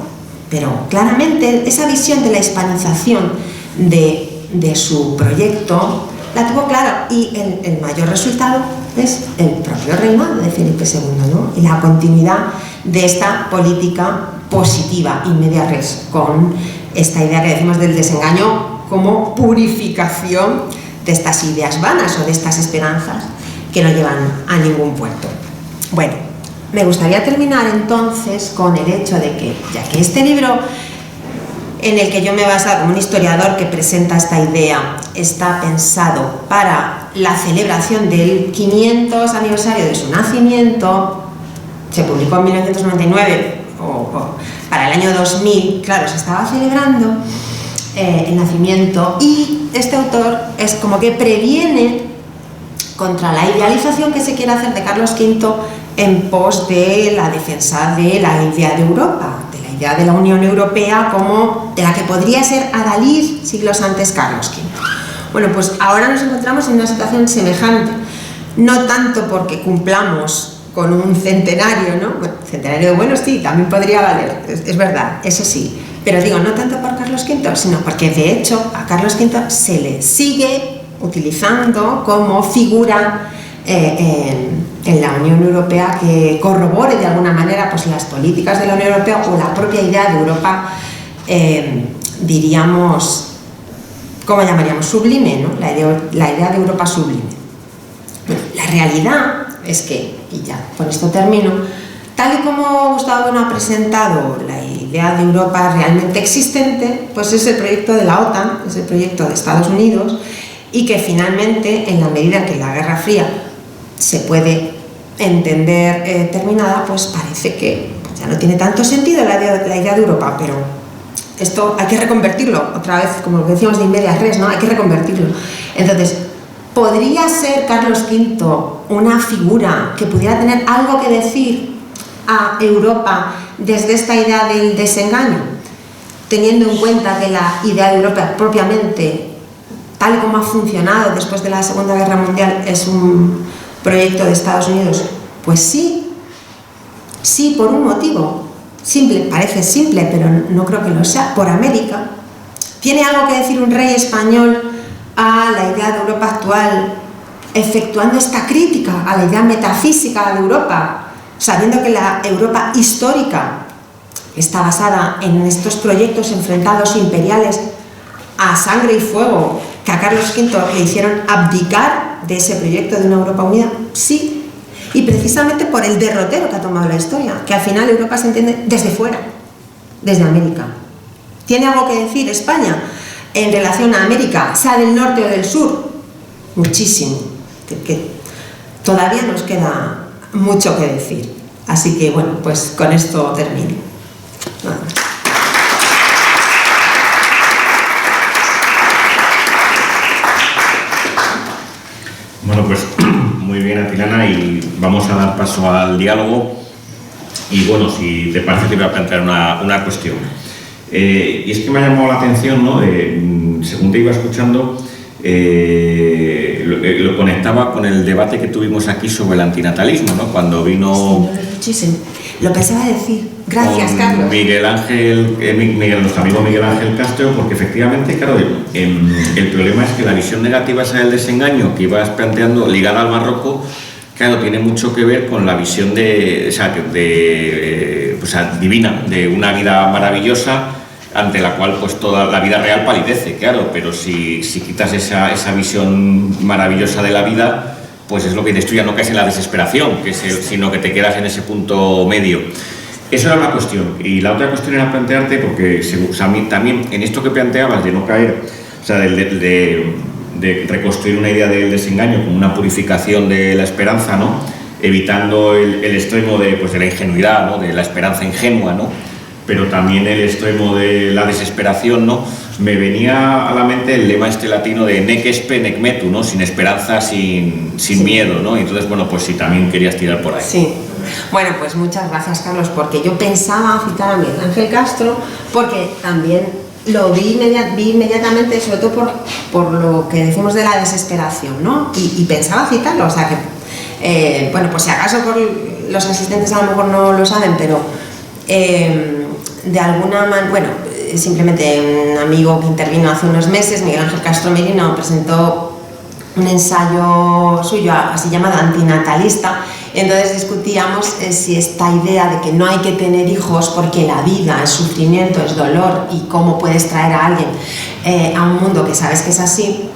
B: pero claramente esa visión de la hispanización de su proyecto la tuvo clara, y el mayor resultado es el propio reinado de Felipe II, ¿no? Y la continuidad de esta política positiva in media res, con esta idea que decimos del desengaño como purificación de estas ideas vanas o de estas esperanzas que no llevan a ningún puerto. Bueno, me gustaría terminar entonces con el hecho de que, ya que este libro en el que yo me he basado como un historiador que presenta esta idea está pensado para la celebración del 500 aniversario de su nacimiento, se publicó en 1999 o para el año 2000, claro, se estaba celebrando el nacimiento, y este autor es como que previene contra la idealización que se quiere hacer de Carlos V en pos de la defensa de la idea de Europa, de la idea de la Unión Europea como de la que podría ser adalid siglos antes Carlos V. Bueno, pues ahora nos encontramos en una situación semejante, no tanto porque cumplamos con un centenario, ¿no? Bueno, centenario, bueno, sí, también podría valer, es verdad, eso sí, pero digo, no tanto por Carlos V, sino porque de hecho a Carlos V se le sigue utilizando como figura en la Unión Europea que corrobore de alguna manera pues las políticas de la Unión Europea o la propia idea de Europa, diríamos, ¿cómo llamaríamos? Sublime, ¿no? La idea de Europa sublime. Bueno, la realidad es que, y ya con esto termino, tal y como Gustavo Bueno ha presentado la idea de Europa realmente existente, pues es el proyecto de la OTAN, es el proyecto de Estados Unidos, y que finalmente, en la medida que la Guerra Fría se puede entender terminada, pues parece que ya no tiene tanto sentido la idea de Europa, pero esto hay que reconvertirlo, otra vez, como lo que decíamos de in medias res, ¿no? Hay que reconvertirlo. Entonces, ¿podría ser Carlos V una figura que pudiera tener algo que decir a Europa desde esta idea del desengaño, teniendo en cuenta que la idea de Europa propiamente, tal y como ha funcionado después de la Segunda Guerra Mundial, es un proyecto de Estados Unidos Pues sí, sí, por un motivo. Simple, parece simple, pero no creo que lo sea. Por América. ¿Tiene algo que decir un rey español a la idea de Europa actual, efectuando esta crítica a la idea metafísica de Europa, sabiendo que la Europa histórica está basada en estos proyectos enfrentados imperiales a sangre y fuego que a Carlos V le hicieron abdicar de ese proyecto de una Europa unida? Sí, y precisamente por el derrotero que ha tomado la historia, que al final Europa se entiende desde fuera, desde América. ¿Tiene algo que decir España en relación a América, sea del norte o del sur? Muchísimo, que todavía nos queda mucho que decir. Así que bueno, pues con esto termino. Nada más.
A: Bueno, pues muy bien, Atilana, y vamos a dar paso al diálogo. Y bueno, si te parece, te voy a plantear una cuestión. Y es que me ha llamado la atención, ¿no? Según te iba escuchando, lo conectaba con el debate que tuvimos aquí sobre el antinatalismo, ¿no? Cuando vino...
B: Muchísimo. Lo pensaba decir. Gracias, Carlos.
A: Miguel Ángel, nuestro amigo Miguel Ángel Castro, porque efectivamente, claro, el problema es que la visión negativa esa del desengaño que ibas planteando, ligada al barroco, claro, tiene mucho que ver con la visión divina, de una vida maravillosa, ante la cual pues toda la vida real palidece, claro, pero si quitas esa visión maravillosa de la vida, pues es lo que dices tú, ya no caes en la desesperación, sino que te quedas en ese punto medio. Eso era una cuestión. Y la otra cuestión era plantearte, porque a mí también en esto que planteabas de no caer, o sea, de reconstruir una idea del desengaño como una purificación de la esperanza, ¿no? Evitando el extremo de la ingenuidad, ¿no? De la esperanza ingenua, ¿no? Pero también el extremo de la desesperación, ¿no? Me venía a la mente el lema este latino de nec espe nec metu, ¿no? Sin esperanza, sin miedo, ¿no? Entonces, bueno, pues si también querías tirar por ahí.
B: Sí. Bueno, pues muchas gracias, Carlos, porque yo pensaba citar a Miguel Ángel Castro, porque también lo vi inmediatamente, sobre todo por lo que decimos de la desesperación, ¿no? Y pensaba citarlo, o sea que, bueno, pues si acaso por los asistentes a lo mejor no lo saben, pero de alguna manera, bueno, simplemente un amigo que intervino hace unos meses, Miguel Ángel Castro Merino, presentó un ensayo suyo así llamado antinatalista. Entonces discutíamos si esta idea de que no hay que tener hijos porque la vida es sufrimiento, es dolor, y cómo puedes traer a alguien a un mundo que sabes que es así,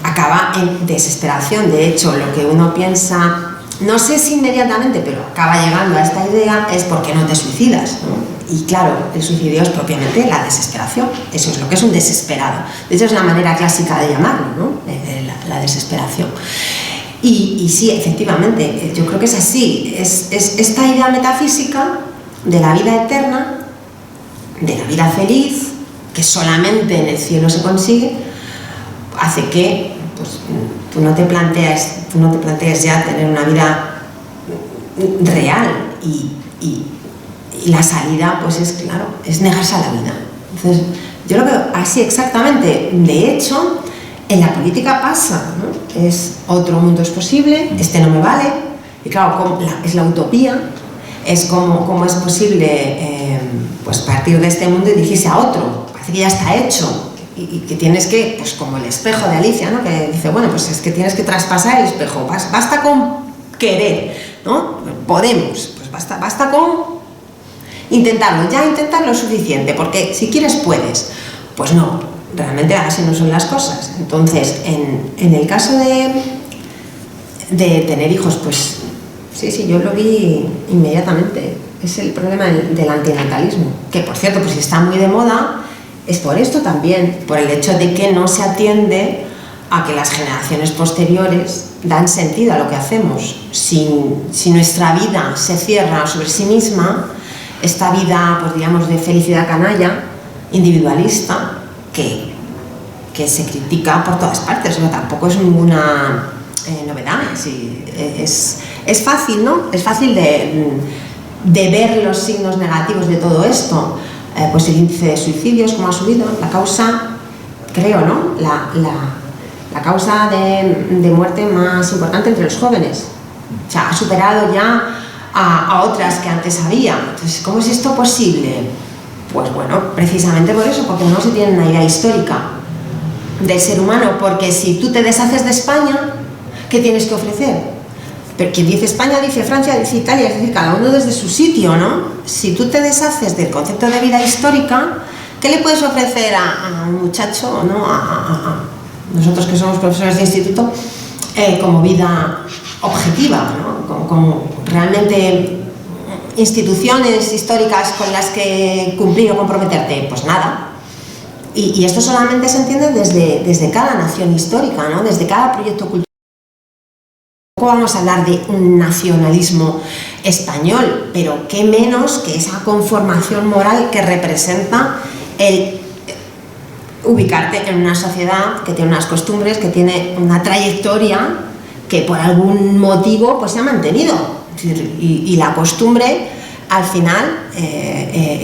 B: acaba en desesperación. De hecho, lo que uno piensa, no sé si inmediatamente, pero acaba llegando a esta idea, es ¿por qué no te suicidas?, ¿no? Y claro, el suicidio es propiamente la desesperación. Eso es lo que es un desesperado. De hecho, es la manera clásica de llamarlo, ¿no? La desesperación. Y sí, efectivamente, yo creo que es así. Es esta idea metafísica de la vida eterna, de la vida feliz, que solamente en el cielo se consigue, hace que pues, tú no te plantees ya tener una vida real, y la salida, pues es claro, es negarse a la vida. Entonces, yo lo veo así exactamente. De hecho, en la política pasa, ¿no? Es otro mundo es posible, este no me vale, y claro, es la utopía, es cómo es posible pues partir de este mundo y dirigirse a otro, parece que ya está hecho, y que tienes que, pues como el espejo de Alicia, ¿no? Que dice, bueno, pues es que tienes que traspasar el espejo, basta con querer, ¿no? Podemos, pues basta con intentarlo, ya intentar lo suficiente, porque si quieres puedes. Pues no, realmente así no son las cosas. Entonces, en el caso de tener hijos, pues sí, yo lo vi inmediatamente. Es el problema del antinatalismo, que por cierto, pues si está muy de moda, es por esto también, por el hecho de que no se atiende a que las generaciones posteriores dan sentido a lo que hacemos. Si nuestra vida se cierra sobre sí misma, esta vida, pues digamos, de felicidad canalla, individualista, que se critica por todas partes, ¿no? Tampoco es ninguna novedad. Sí, es fácil, ¿no? Es fácil de ver los signos negativos de todo esto. Pues el índice de suicidios, como ha subido, la causa, creo, ¿no? La causa de muerte más importante entre los jóvenes, O sea, ha superado ya a otras que antes había. Entonces, ¿cómo es esto posible? Pues bueno, precisamente por eso, porque no se tiene una idea histórica del ser humano, porque si tú te deshaces de España, ¿qué tienes que ofrecer? Pero quien dice España dice Francia, dice Italia, es decir, cada uno desde su sitio, ¿no? Si tú te deshaces del concepto de vida histórica, ¿qué le puedes ofrecer a un muchacho, ¿no? A nosotros que somos profesores de instituto, como vida objetiva, ¿no? Como realmente instituciones históricas con las que cumplir o comprometerte? Pues nada. Y esto solamente se entiende desde cada nación histórica, ¿no? Desde cada proyecto cultural. Tampoco vamos a hablar de un nacionalismo español, pero qué menos que esa conformación moral que representa el ubicarte en una sociedad que tiene unas costumbres, que tiene una trayectoria que por algún motivo pues se ha mantenido. Y la costumbre, al final,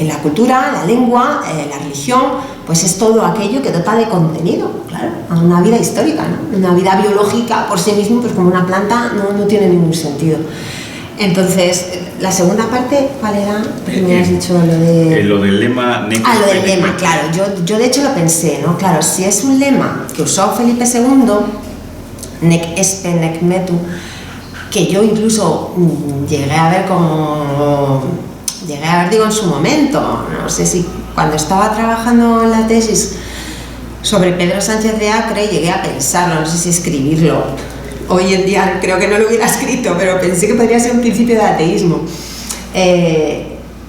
B: la cultura, la lengua, la religión, pues es todo aquello que dota de contenido, claro, a una vida histórica, ¿no? Una vida biológica por sí mismo, pues como una planta, no tiene ningún sentido. Entonces, la segunda parte, ¿cuál era? Porque me has dicho
A: lo del lema.
B: Lo del lema, claro. Yo de hecho lo pensé, ¿no? Claro, si es un lema que usó Felipe II, nec espe nec metu, que yo incluso llegué a ver, digo, en su momento, no sé si cuando estaba trabajando en la tesis sobre Pedro Sánchez de Acre, llegué a pensarlo, no sé si escribirlo. Hoy en día creo que no lo hubiera escrito, pero pensé que podría ser un principio de ateísmo.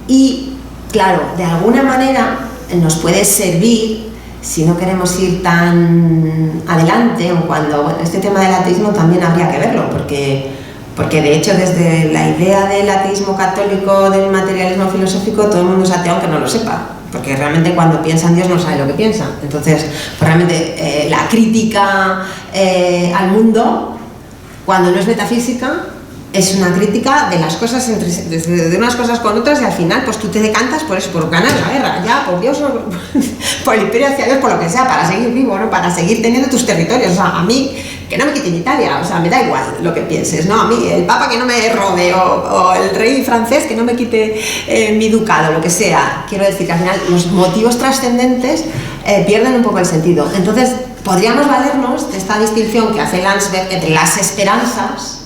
B: Y claro, de alguna manera nos puede servir, si no queremos ir tan adelante, o cuando este tema del ateísmo también habría que verlo, porque de hecho desde la idea del ateísmo católico, del materialismo filosófico, todo el mundo es ateo aunque no lo sepa, porque realmente cuando piensa en Dios no sabe lo que piensa. Entonces, pues realmente la crítica al mundo, cuando no es metafísica, es una crítica de las cosas de unas cosas con otras, y al final pues tú te decantas por eso, por ganar la guerra, ya, por Dios, por el imperio hacia Dios, por lo que sea, para seguir vivo, ¿no? Para seguir teniendo tus territorios. O sea, a mí, que no me quiten Italia, o sea, me da igual lo que pienses, ¿no? A mí, el Papa que no me robe, o el rey francés que no me quite mi ducado, lo que sea. Quiero decir que al final los motivos trascendentes pierden un poco el sentido. Entonces, podríamos valernos de esta distinción que hace Landsberg entre las esperanzas,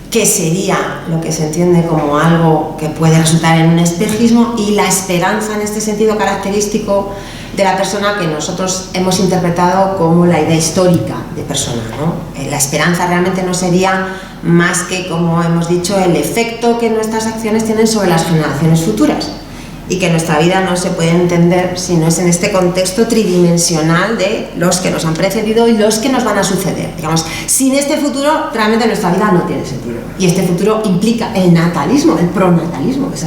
B: que sería lo que se entiende como algo que puede resultar en un espejismo, y la esperanza en este sentido característico de la persona que nosotros hemos interpretado como la idea histórica de persona, ¿no? La esperanza realmente no sería más que, como hemos dicho, el efecto que nuestras acciones tienen sobre las generaciones futuras, y que nuestra vida no se puede entender si no es en este contexto tridimensional de los que nos han precedido y los que nos van a suceder. Digamos, sin este futuro realmente nuestra vida no tiene sentido, y este futuro implica el natalismo, el pronatalismo, es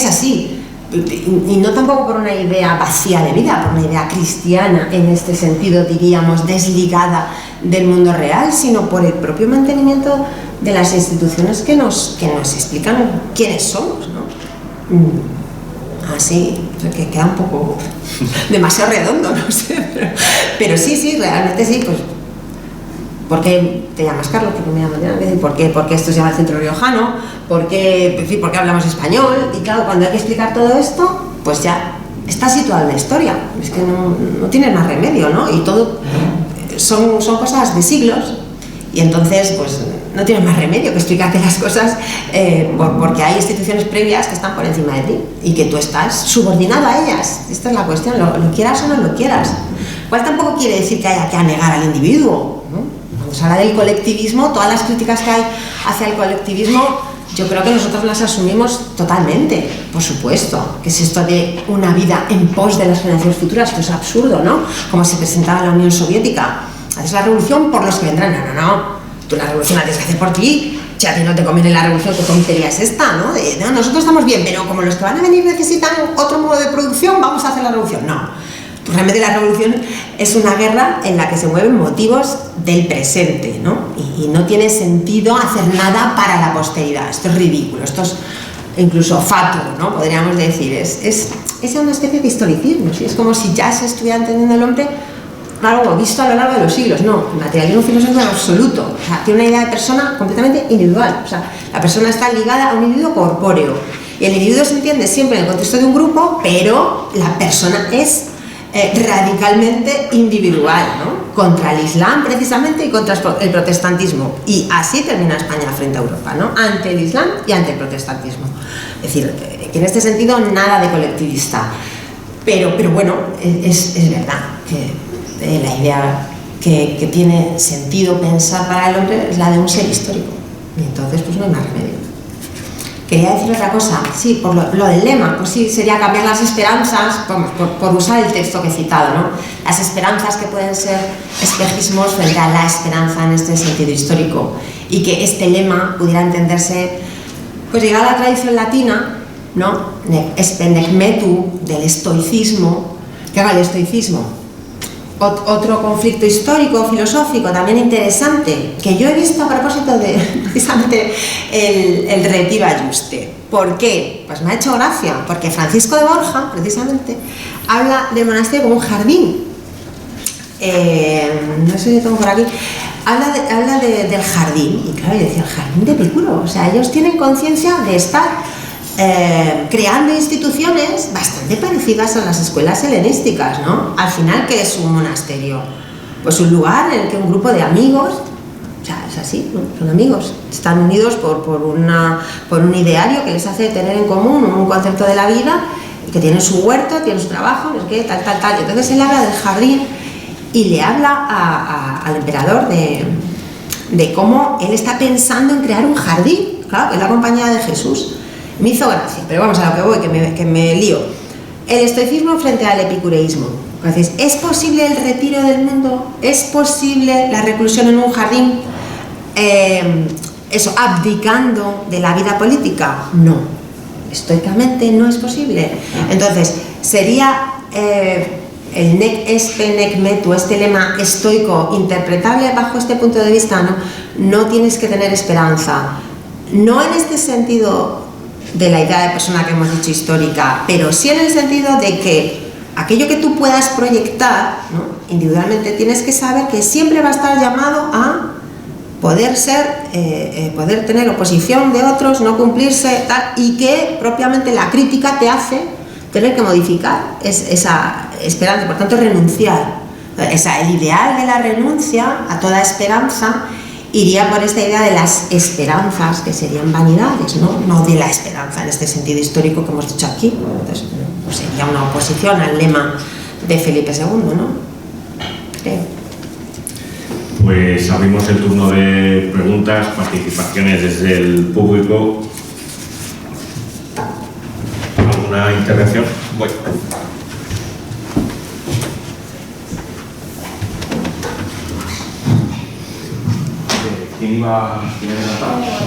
B: así, y no tampoco por una idea vacía de vida, por una idea cristiana en este sentido, diríamos, desligada del mundo real, sino por el propio mantenimiento de las instituciones que nos explican quiénes somos, ¿no? Así, que queda un poco demasiado redondo, no sé, pero sí, realmente sí, pues. ¿Por qué te llamas Carlos? ¿Por qué me llamo Diana? ¿Por qué esto se llama el Centro Riojano? ¿Por qué hablamos español? Y claro, cuando hay que explicar todo esto, pues ya está situado en la historia, es que no tiene más remedio, ¿no? Y todo son cosas de siglos, y entonces pues no tienes más remedio que explicarte las cosas, porque hay instituciones previas que están por encima de ti y que tú estás subordinado a ellas. Esta es la cuestión, lo quieras o no lo quieras. Cual tampoco quiere decir que haya que anegar al individuo, ¿no? Cuando se habla del colectivismo, todas las críticas que hay hacia el colectivismo, yo creo que nosotros las asumimos totalmente, por supuesto. Que es esto de una vida en pos de las generaciones futuras, esto es absurdo, ¿no? Como se presentaba en la Unión Soviética. Haces la revolución por los que vendrán. No. Tú la revolución la tienes que hacer por ti. Si a ti no te conviene la revolución, ¿qué tontería es esta, no? No, nosotros estamos bien, pero como los que van a venir necesitan otro modo de producción, vamos a hacer la revolución. No. Pues realmente la revolución es una guerra en la que se mueven motivos del presente, ¿no? Y no tiene sentido hacer nada para la posteridad. Esto es ridículo, esto es incluso fatuo, ¿no? Podríamos decir. Es una especie de historicismo, ¿sí? Es como si ya se estuviera entendiendo el hombre algo visto a lo largo de los siglos. No, el materialismo filosófico en absoluto. O sea, tiene una idea de persona completamente individual. O sea, la persona está ligada a un individuo corpóreo. Y el individuo se entiende siempre en el contexto de un grupo, pero la persona es radicalmente individual, ¿no? Contra el Islam precisamente y contra el protestantismo. Y así termina España frente a Europa, ¿no? Ante el Islam y ante el protestantismo. Es decir, que en este sentido nada de colectivista. Pero bueno, es verdad que la idea que tiene sentido pensar para el hombre es la de un ser histórico. Y entonces pues no hay más remedio. Quería decir otra cosa, sí, por lo del lema, pues sí, sería cambiar las esperanzas, por usar el texto que he citado, ¿no? Las esperanzas que pueden ser espejismos frente a la esperanza en este sentido histórico, y que este lema pudiera entenderse, pues llegada a la tradición latina, ¿no? Espenecmetu, del estoicismo. ¿Qué haga el estoicismo? Otro conflicto histórico, filosófico, también interesante, que yo he visto a propósito de precisamente el retiro a Yuste. ¿Por qué? Pues me ha hecho gracia, porque Francisco de Borja, precisamente, habla del monasterio como un jardín. No sé si tengo por aquí. Habla del jardín, y claro, yo decía, el jardín de Epicuro. O sea, ellos tienen conciencia de estar creando instituciones bastante parecidas a las escuelas helenísticas, ¿no? Al final, ¿qué es un monasterio? Pues un lugar en el que un grupo de amigos, o sea, es así, ¿no? Son amigos, están unidos por un ideario que les hace tener en común un concepto de la vida, que tienen su huerto, tienen su trabajo, no sé qué, tal. Entonces él habla del jardín y le habla al emperador de cómo él está pensando en crear un jardín, claro, que es la compañía de Jesús. Me hizo gracia, pero vamos a lo que voy, que me lío. El estoicismo frente al epicureísmo. Entonces, ¿es posible el retiro del mundo? ¿Es posible la reclusión en un jardín? Abdicando de la vida política. No, estoicamente no es posible. Entonces, sería el nec espe nec metu, este lema estoico, interpretable bajo este punto de vista, no tienes que tener esperanza. No en este sentido de la idea de persona que hemos dicho histórica, pero sí en el sentido de que aquello que tú puedas proyectar, ¿no? Individualmente, tienes que saber que siempre va a estar llamado a poder ser, poder tener oposición de otros, no cumplirse, tal, y que propiamente la crítica te hace tener que modificar esa esperanza, por tanto renunciar. El ideal de la renuncia a toda esperanza iría por esta idea de las esperanzas, que serían vanidades, no de la esperanza en este sentido histórico que hemos dicho aquí. Entonces, pues sería una oposición al lema de Felipe II, ¿no? Creo.
A: Pues abrimos el turno de preguntas, participaciones desde el público. ¿Alguna intervención? Voy. ¿Quién iba a adelantar?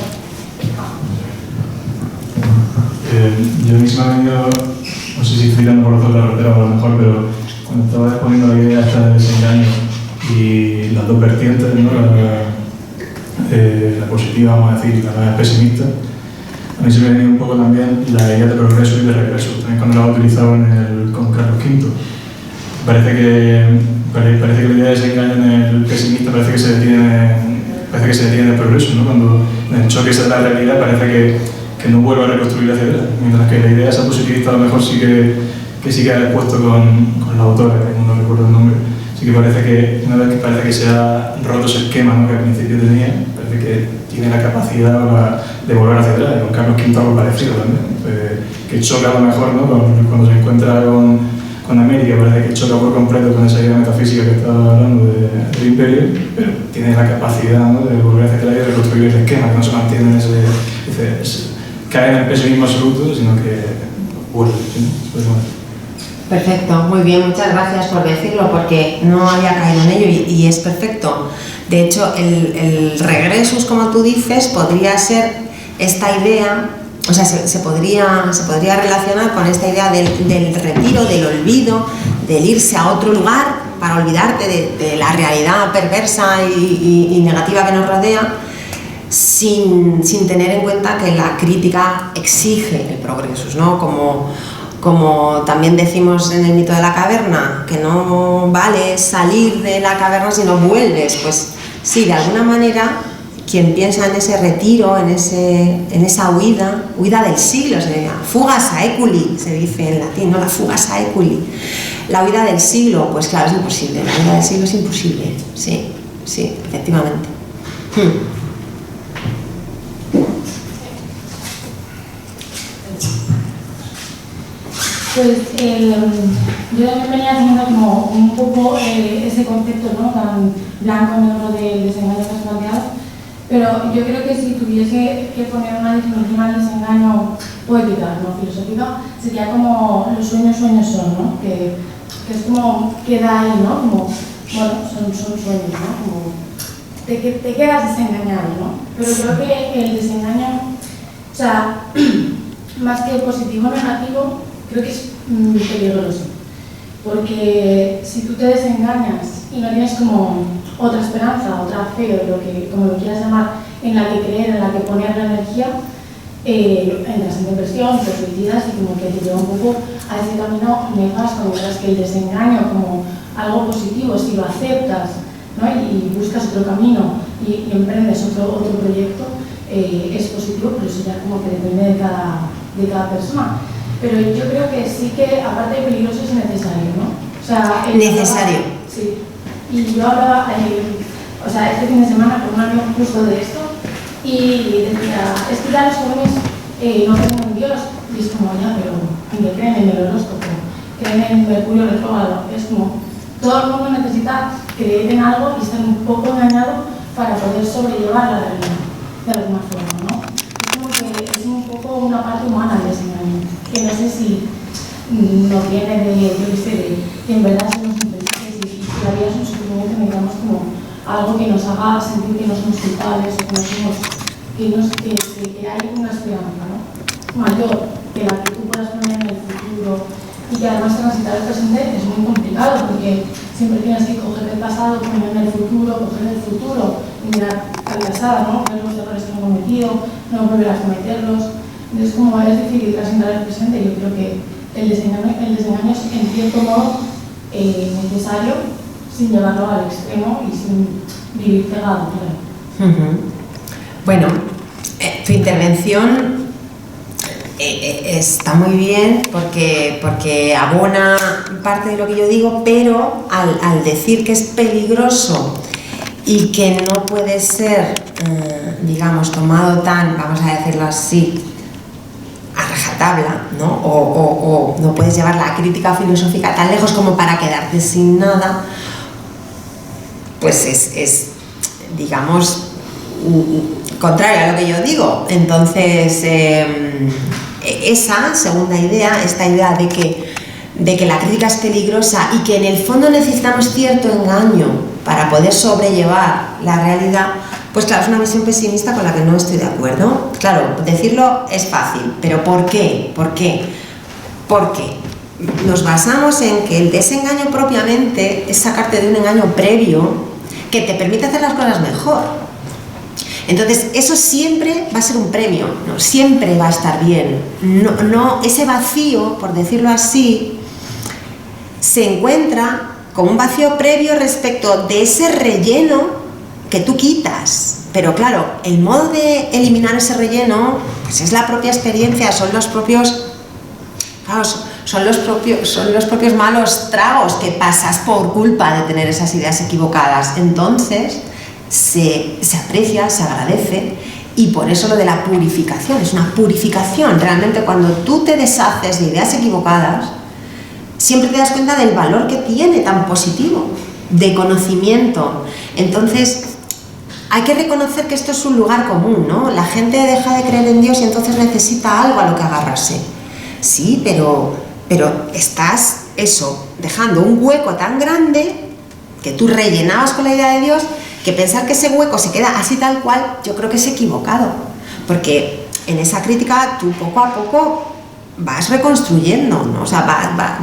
C: Yo mismo he venido, no sé si estoy dando por otro de la carretera o a lo mejor, pero cuando estaba exponiendo la idea esta de desengaño y las dos vertientes, ¿no? La positiva, vamos a decir, y la más pesimista, a mí se me ha venido un poco también la idea de progreso y de regreso, también cuando la he utilizado con Carlos V. Parece que la idea de desengaño en el pesimista parece que se detiene en el progreso, ¿no? Cuando en el choque esa la realidad parece que no vuelve a reconstruir hacia atrás, mientras que la idea esa positivista a lo mejor sí que ha expuesto con la autora, que no recuerdo el nombre, sí que parece que una vez que parece que se ha roto ese esquema, ¿no? Que al principio tenía, parece que tiene la capacidad de volver hacia atrás, y con Carlos V algo parecido también, que choca a lo mejor, ¿no? Cuando se encuentra con América, parece que choca por completo con esa idea metafísica que estaba hablando del imperio, pero tiene la capacidad, ¿no? De volver hacia atrás y de reconstruir ese esquema, que no se mantiene en cae en el pesimismo absoluto, sino que vuelve. Pues bueno.
B: Perfecto, muy bien, muchas gracias por decirlo, porque no había caído en ello y es perfecto. De hecho, el regresus, como tú dices, podría ser esta idea, o sea, se podría relacionar con esta idea del retiro, del olvido, del irse a otro lugar para olvidarte de la realidad perversa y negativa que nos rodea, sin tener en cuenta que la crítica exige el progreso, ¿no? Como como también decimos en el mito de la caverna, que no vale salir de la caverna si no vuelves, pues sí, de alguna manera, quien piensa en ese retiro, en esa huida del siglo, fuga saeculi, se dice en latín, ¿no? La fuga saeculi, la huida del siglo, pues claro, es imposible, la huida del siglo es imposible, sí, efectivamente.
D: Pues yo también venía haciendo como un poco ese concepto, ¿no?, tan blanco y negro del desengaño que has planteado, pero yo creo que si tuviese que poner una definición al desengaño poética, no filosófica, sería como los sueños son, ¿no?, que es como queda ahí, ¿no?, como, bueno, son sueños, ¿no?, como te quedas desengañado, ¿no? Pero creo que el desengaño, o sea, más que positivo o negativo, creo que es peligroso, porque si tú te desengañas y no tienes como otra esperanza, otra fe, o como lo quieras llamar, en la que creer, en la que poner la energía, entras en depresión, te suicidas y como que te lleva un poco a ese camino nefasto, mientras que el desengaño como algo positivo, si lo aceptas, ¿no?, y buscas otro camino y emprendes otro proyecto, es positivo, pero eso ya como que depende de cada persona. Pero yo creo que sí que, aparte de peligroso, es necesario, ¿no? O sea,
B: necesario.
D: Sí. Y yo hablaba, o sea, este fin de semana con un amigo justo de esto, y decía, es que ya los jóvenes no creen en Dios, y es como, ya, pero ¿en qué creen? En el horóscopo, creen en Mercurio retrógrado. Es como, todo el mundo necesita creer en algo y estar un poco engañado para poder sobrellevar la realidad, de alguna forma, ¿no? Es como que es un poco una parte humana de ese engaño, que no sé si nos viene de en verdad somos infelices y que la vida es un sufrimiento, necesitamos como algo que nos haga sentir que no somos culpables o que no somos, que hay una esperanza, ¿no?, mayor que la que tú puedas poner en el futuro, y que además transitar el presente es muy complicado porque siempre tienes que coger el pasado, poner en el futuro, coger el futuro y mirar al pasado, ¿no?, ver los errores que han cometido, no volver a cometerlos. Entonces, como es difícil transitar el presente, yo creo que el desengaño es en cierto modo necesario, sin llevarlo al extremo y sin vivir pegado, claro.
B: Bueno, tu intervención está muy bien porque abona parte de lo que yo digo, pero al decir que es peligroso y que no puede ser, digamos, tomado tan, vamos a decirlo así, a rajatabla, ¿no? O no puedes llevar la crítica filosófica tan lejos como para quedarte sin nada, pues es digamos, contrario a lo que yo digo. Entonces, esa segunda idea, esta idea de que la crítica es peligrosa y que en el fondo necesitamos cierto engaño para poder sobrellevar la realidad, pues claro, es una visión pesimista con la que no estoy de acuerdo. Claro, decirlo es fácil, pero ¿por qué? Porque nos basamos en que el desengaño propiamente es sacarte de un engaño previo que te permite hacer las cosas mejor. Entonces, eso siempre va a ser un premio, ¿no? Siempre va a estar bien. No, ese vacío, por decirlo así, se encuentra como un vacío previo respecto de ese relleno que tú quitas. Pero claro, el modo de eliminar ese relleno, pues es la propia experiencia, son los propios malos tragos que pasas por culpa de tener esas ideas equivocadas. Entonces, se aprecia, se agradece, y por eso lo de la purificación, es una purificación. Realmente, cuando tú te deshaces de ideas equivocadas, siempre te das cuenta del valor que tiene tan positivo, de conocimiento. Entonces, hay que reconocer que esto es un lugar común, ¿no? La gente deja de creer en Dios y entonces necesita algo a lo que agarrarse. Sí, pero estás, dejando un hueco tan grande que tú rellenabas con la idea de Dios, que pensar que ese hueco se queda así tal cual, yo creo que es equivocado, porque en esa crítica tú poco a poco vas reconstruyendo, ¿no? O sea,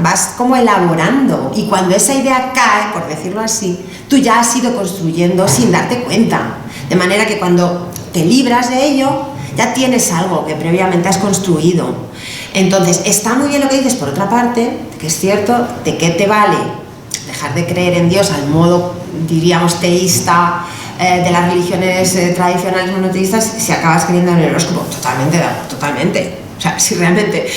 B: vas como elaborando, y cuando esa idea cae, por decirlo así, tú ya has ido construyendo sin darte cuenta, de manera que cuando te libras de ello, ya tienes algo que previamente has construido. Entonces, está muy bien lo que dices, por otra parte, que es cierto, ¿de qué te vale dejar de creer en Dios al modo, diríamos, teísta de las religiones tradicionales monoteístas si acabas creyendo en el horóscopo? Totalmente. O sea, si realmente...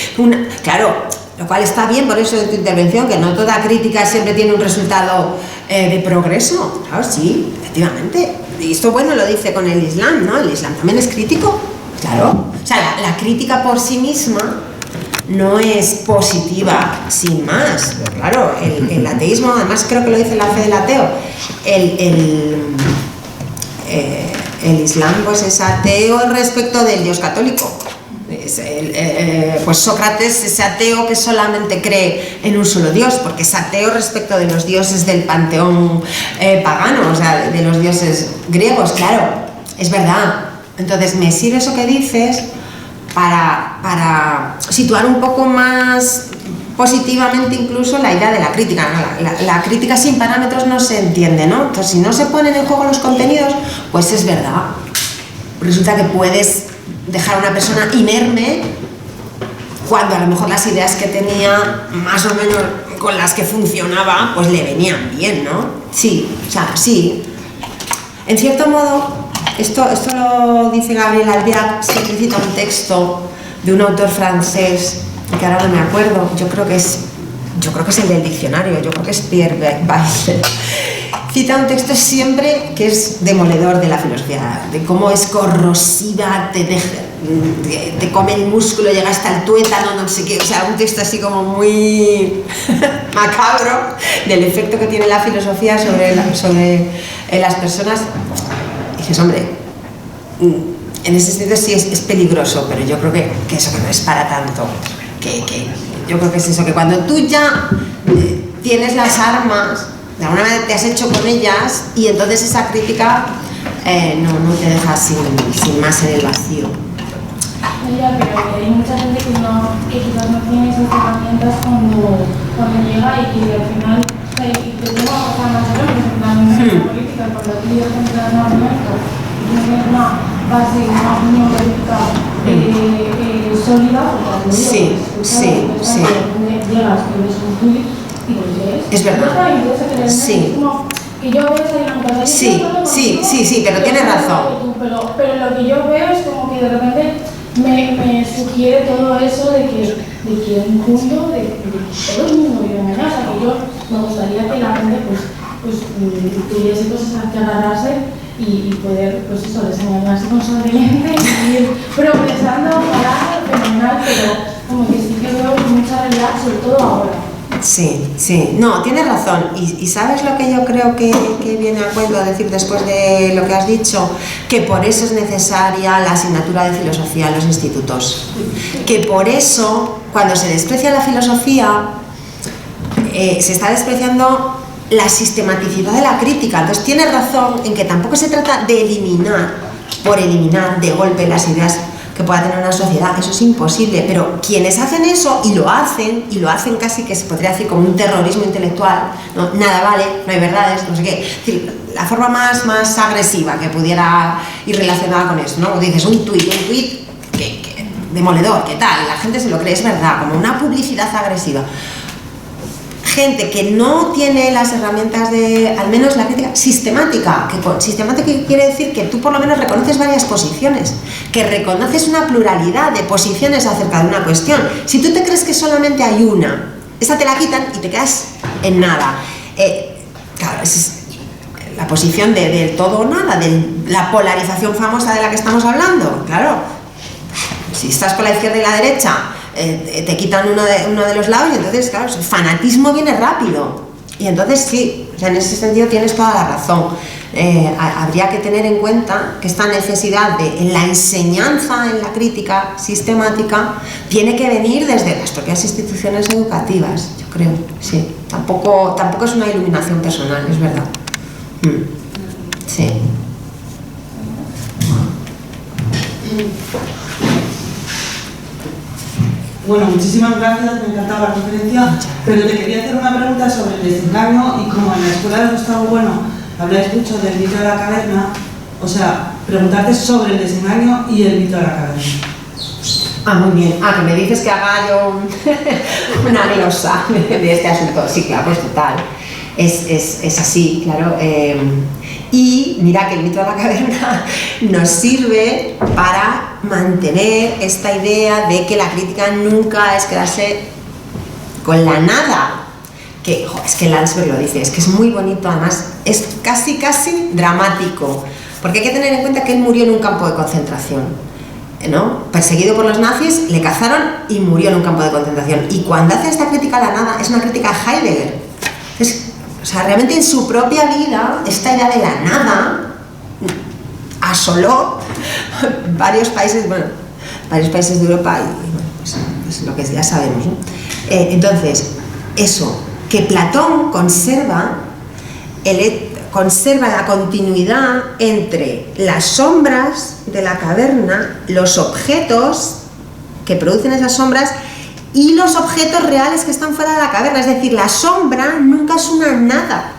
B: Claro, lo cual está bien, por eso de tu intervención, que no toda crítica siempre tiene un resultado de progreso. Claro, sí, efectivamente. Y esto, bueno, lo dice con el Islam, ¿no? El Islam también es crítico, claro. O sea, la crítica por sí misma no es positiva, sin más. Pero claro, el ateísmo, además creo que lo dice la fe del ateo, el Islam pues es ateo respecto del Dios católico. Pues Sócrates es ateo que solamente cree en un solo Dios, porque es ateo respecto de los dioses del panteón pagano, o sea, de los dioses griegos, claro, es verdad. Entonces me sirve eso que dices para situar un poco más positivamente incluso la idea de la crítica, ¿no? La crítica sin parámetros no se entiende, ¿no? Entonces, si no se ponen en juego los contenidos, pues es verdad. Resulta que puedes dejar a una persona inerme cuando a lo mejor las ideas que tenía, más o menos con las que funcionaba, pues le venían bien, ¿no? Sí, o sea, sí. En cierto modo, esto lo dice Gabriel Albiac, siempre cita un texto de un autor francés, que ahora no me acuerdo, yo creo que es el del diccionario, yo creo que es Pierre Baillet. Cita un texto siempre que es demoledor de la filosofía, de cómo es corrosiva, te come el músculo, llega hasta el tuétano, no sé qué, o sea, un texto así como muy macabro del efecto que tiene la filosofía sobre las personas. Y dices, hombre, en ese sentido sí es peligroso, pero yo creo que eso que no es para tanto, que yo creo que es eso, que cuando tú ya tienes las armas, de alguna manera te has hecho con ellas y entonces esa crítica no te deja sin más en el vacío.
D: Mira, pero hay mucha gente que quizás no tiene esas herramientas cuando llega y que al final te lleva a pasar más errores en la política, cuando tú ya entras en un argumento y tienes una base, una opinión política sólida, porque llegas y ves un tuit y lo lees.
B: Es verdad. Sí.
D: Que yo veo esa cosa.
B: Sí, pero tienes razón.
D: Pero lo que yo veo es como que de repente me sugiere todo eso de que un mundo, de todo el mundo vive en ella. O sea, que yo me gustaría que la gente pues tuviese cosas a que agarrarse y poder, pues eso, desengañarse constantemente y ir progresando, ojalá, fenomenal, pero como que sí que veo mucha realidad, sobre todo ahora.
B: Sí, no, tienes razón. Y ¿sabes lo que yo creo que viene a cuento a decir después de lo que has dicho? Que por eso es necesaria la asignatura de filosofía en los institutos. Que por eso, cuando se desprecia la filosofía, se está despreciando la sistematicidad de la crítica. Entonces tienes razón en que tampoco se trata de eliminar, por eliminar de golpe las ideas que pueda tener una sociedad, eso es imposible, pero quienes hacen eso y lo hacen casi que se podría decir como un terrorismo intelectual, ¿no? Nada vale, no hay verdades, no sé qué, es decir, la forma más agresiva que pudiera ir relacionada con eso, ¿no? Dices un tuit que demoledor, ¿qué tal? La gente se lo cree, es verdad, como una publicidad agresiva. Gente que no tiene las herramientas de, al menos la crítica sistemática, sistemática quiere decir que tú por lo menos reconoces varias posiciones, que reconoces una pluralidad de posiciones acerca de una cuestión. Si tú te crees que solamente hay una, esa te la quitan y te quedas en nada. Claro, es la posición del todo o nada, de la polarización famosa de la que estamos hablando. Claro, si estás con la izquierda y la derecha, te quitan uno de los lados y entonces, claro, el fanatismo viene rápido. Y entonces sí, o sea, en ese sentido tienes toda la razón. Habría que tener en cuenta que esta necesidad en la enseñanza, en la crítica sistemática, tiene que venir desde las propias instituciones educativas, yo creo, sí. Tampoco es una iluminación personal, es verdad. Sí.
E: Bueno, muchísimas gracias, me encantaba la conferencia, pero te quería hacer una pregunta sobre el desengaño y como en la escuela de Gustavo Bueno habláis mucho del mito de la caverna, o sea, preguntarte sobre el desengaño y el mito de la caverna.
B: Ah, muy bien. Ah, que me dices que haga yo una glosa de este asunto. Sí, claro, pues total. Es así, claro. Y mira que el mito de la caverna nos sirve para mantener esta idea de que la crítica nunca es quedarse con la nada. Que, es que Landsberg lo dice, es que es muy bonito, además es casi dramático, porque hay que tener en cuenta que él murió en un campo de concentración, ¿no? Perseguido por los nazis, le cazaron y murió en un campo de concentración. Y cuando hace esta crítica a la nada, es una crítica a Heidegger. O sea, realmente en su propia vida, esta idea de la nada asoló varios países de Europa y bueno, pues lo que ya sabemos, ¿no? Entonces, eso, que Platón conserva la continuidad entre las sombras de la caverna, los objetos que producen esas sombras y los objetos reales que están fuera de la caverna. Es decir, la sombra nunca es una nada.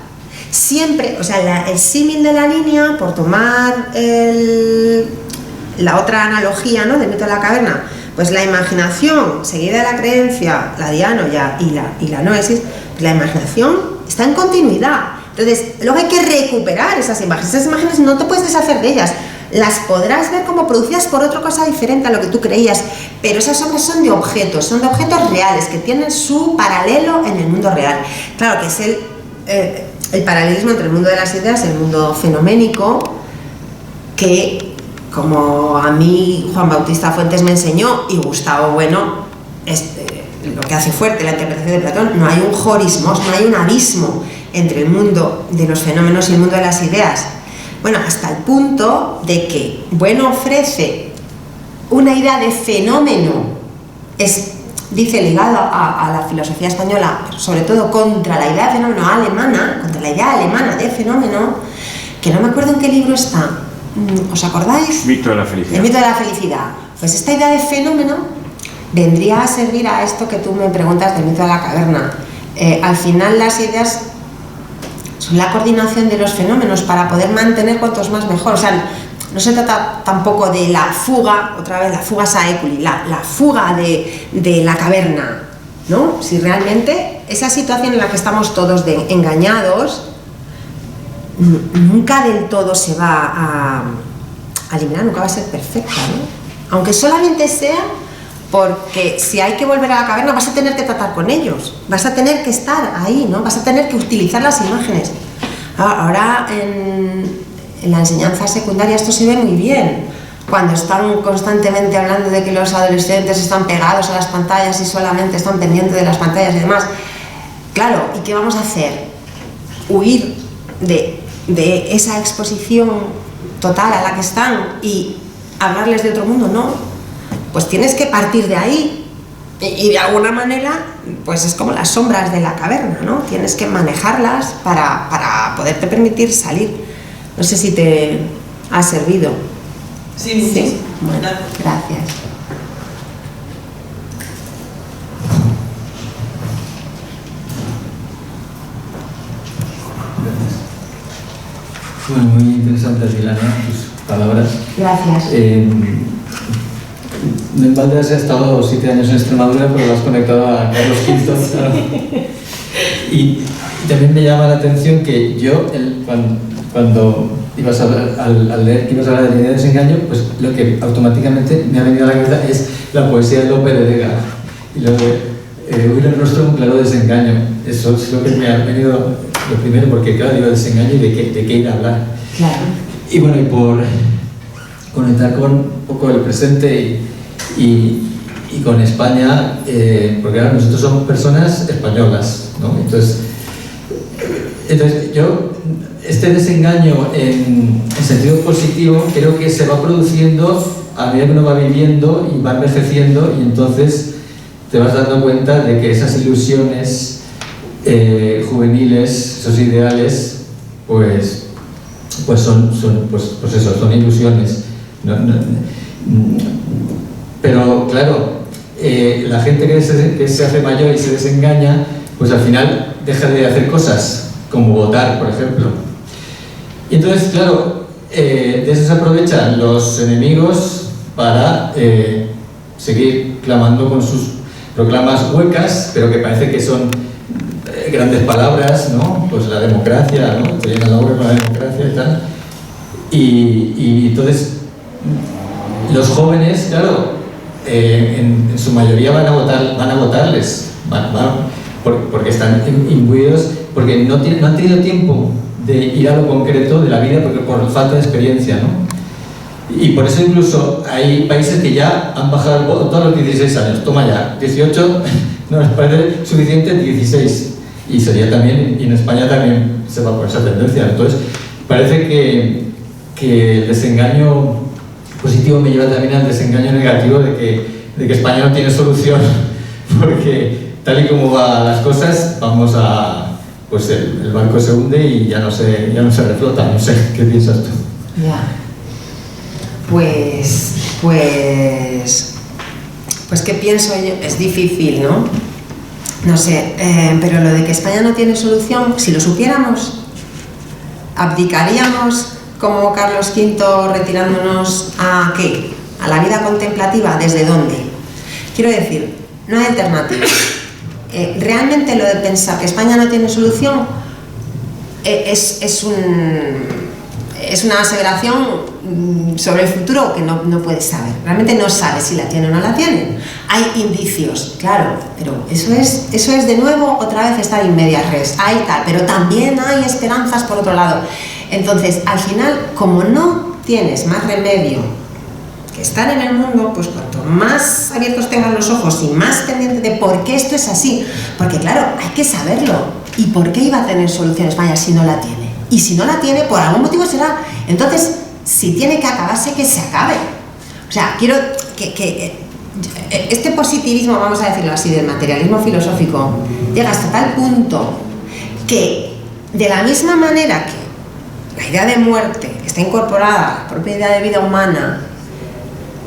B: Siempre, o sea, el símil de la línea, por tomar la otra analogía, ¿no?, del mito de la caverna, pues la imaginación seguida de la creencia, la dianoia y la noesis, pues la imaginación está en continuidad. Entonces, luego hay que recuperar esas imágenes. Esas imágenes no te puedes deshacer de ellas. Las podrás ver como producidas por otra cosa diferente a lo que tú creías, pero esas obras son de objetos reales, que tienen su paralelo en el mundo real. Claro que es el paralelismo entre el mundo de las ideas y el mundo fenoménico, que, como a mí Juan Bautista Fuentes me enseñó, y Gustavo Bueno, lo que hace fuerte la interpretación de Platón, no hay un horismos, no hay un abismo entre el mundo de los fenómenos y el mundo de las ideas. Bueno, hasta el punto de que Bueno ofrece una idea de fenómeno, dice ligado a la filosofía española, pero sobre todo contra la idea de fenómeno alemana, contra la idea alemana de fenómeno, que no me acuerdo en qué libro está. ¿Os acordáis?
A: Mito de la felicidad.
B: El mito de la felicidad. Pues esta idea de fenómeno vendría a servir a esto que tú me preguntas del mito de la caverna. Al final las ideas son la coordinación de los fenómenos para poder mantener cuantos más mejor. O sea, no se trata tampoco de la fuga, otra vez la fuga saeculi, la fuga de la caverna, ¿no? Si realmente esa situación en la que estamos todos engañados nunca del todo se va a eliminar, nunca va a ser perfecta, ¿no? Aunque solamente sea porque si hay que volver a la caverna vas a tener que tratar con ellos, vas a tener que estar ahí, ¿no? Vas a tener que utilizar las imágenes. Ahora en la enseñanza secundaria esto se ve muy bien, cuando están constantemente hablando de que los adolescentes están pegados a las pantallas y solamente están pendientes de las pantallas y demás. Claro, ¿y qué vamos a hacer? ¿Huir de esa exposición total a la que están y hablarles de otro mundo? No, pues tienes que partir de ahí y de alguna manera pues es como las sombras de la caverna, ¿no? Tienes que manejarlas para poderte permitir salir. No sé si te ha servido.
E: Sí.
B: Bueno, gracias.
F: Bueno, muy interesante, Dilana, tus palabras.
B: Gracias.
F: En balde has estado 7 años en Extremadura, pero lo has conectado a Carlos V. Claro. Y también me llama la atención que yo, cuando ibas a hablar, al leer que ibas a hablar de la idea de desengaño, pues lo que automáticamente me ha venido a la cabeza es la poesía de Lope de Vega. Y lo de huir el rostro de un claro desengaño. Eso es lo que me ha venido lo primero, porque claro, digo desengaño y de qué ir a hablar.
B: Claro.
F: Y bueno, y por conectar con un poco el presente y con España, porque ahora nosotros somos personas españolas, ¿no? Entonces yo, este desengaño en sentido positivo creo que se va produciendo a medida que uno va viviendo y va envejeciendo, y entonces te vas dando cuenta de que esas ilusiones juveniles, esos ideales, pues son ilusiones. Pero claro, la gente que se hace mayor y se desengaña, pues al final deja de hacer cosas, como votar, por ejemplo. Y entonces, claro, de eso se aprovechan los enemigos para seguir clamando con sus proclamas huecas, pero que parece que son grandes palabras, ¿no? Pues la democracia, ¿no? Te llenan la boca con la democracia y tal. Y entonces los jóvenes, claro, en su mayoría van a votarles, porque están imbuidos, porque no han tenido tiempo de ir a lo concreto de la vida por falta de experiencia, ¿no? Y por eso incluso hay países que ya han bajado el voto a los 16 años. Toma ya, 18 no les parece suficiente, 16. Y sería también, y en España también se va por esa tendencia. Entonces, parece que el desengaño positivo me lleva también al desengaño negativo de que España no tiene solución, porque tal y como van las cosas, vamos a... pues el barco se hunde y ya no se reflota. No sé, ¿qué piensas tú?
B: Ya. Pues ¿qué pienso yo? Es difícil, ¿no? No sé, pero lo de que España no tiene solución, si lo supiéramos, abdicaríamos como Carlos V retirándonos ¿a qué? ¿A la vida contemplativa? ¿Desde dónde? Quiero decir, no hay alternativa. Realmente lo de pensar que España no tiene solución es una aseveración sobre el futuro que no puedes saber. Realmente no sabes si la tiene o no la tiene. Hay indicios, claro, pero eso es de nuevo otra vez estar in medias res. Hay tal, pero también hay esperanzas por otro lado. Entonces, al final, como no tienes más remedio que estar en el mundo, pues cuanto más abiertos tengan los ojos y más pendiente de por qué esto es así, porque claro, hay que saberlo. ¿Y por qué iba a tener solución España si no la tiene? Y si no la tiene, por algún motivo será. Entonces, si tiene que acabarse, que se acabe. O sea, quiero que este positivismo, vamos a decirlo así, del materialismo filosófico, llega hasta tal punto que, de la misma manera que la idea de muerte está incorporada a la propia idea de vida humana,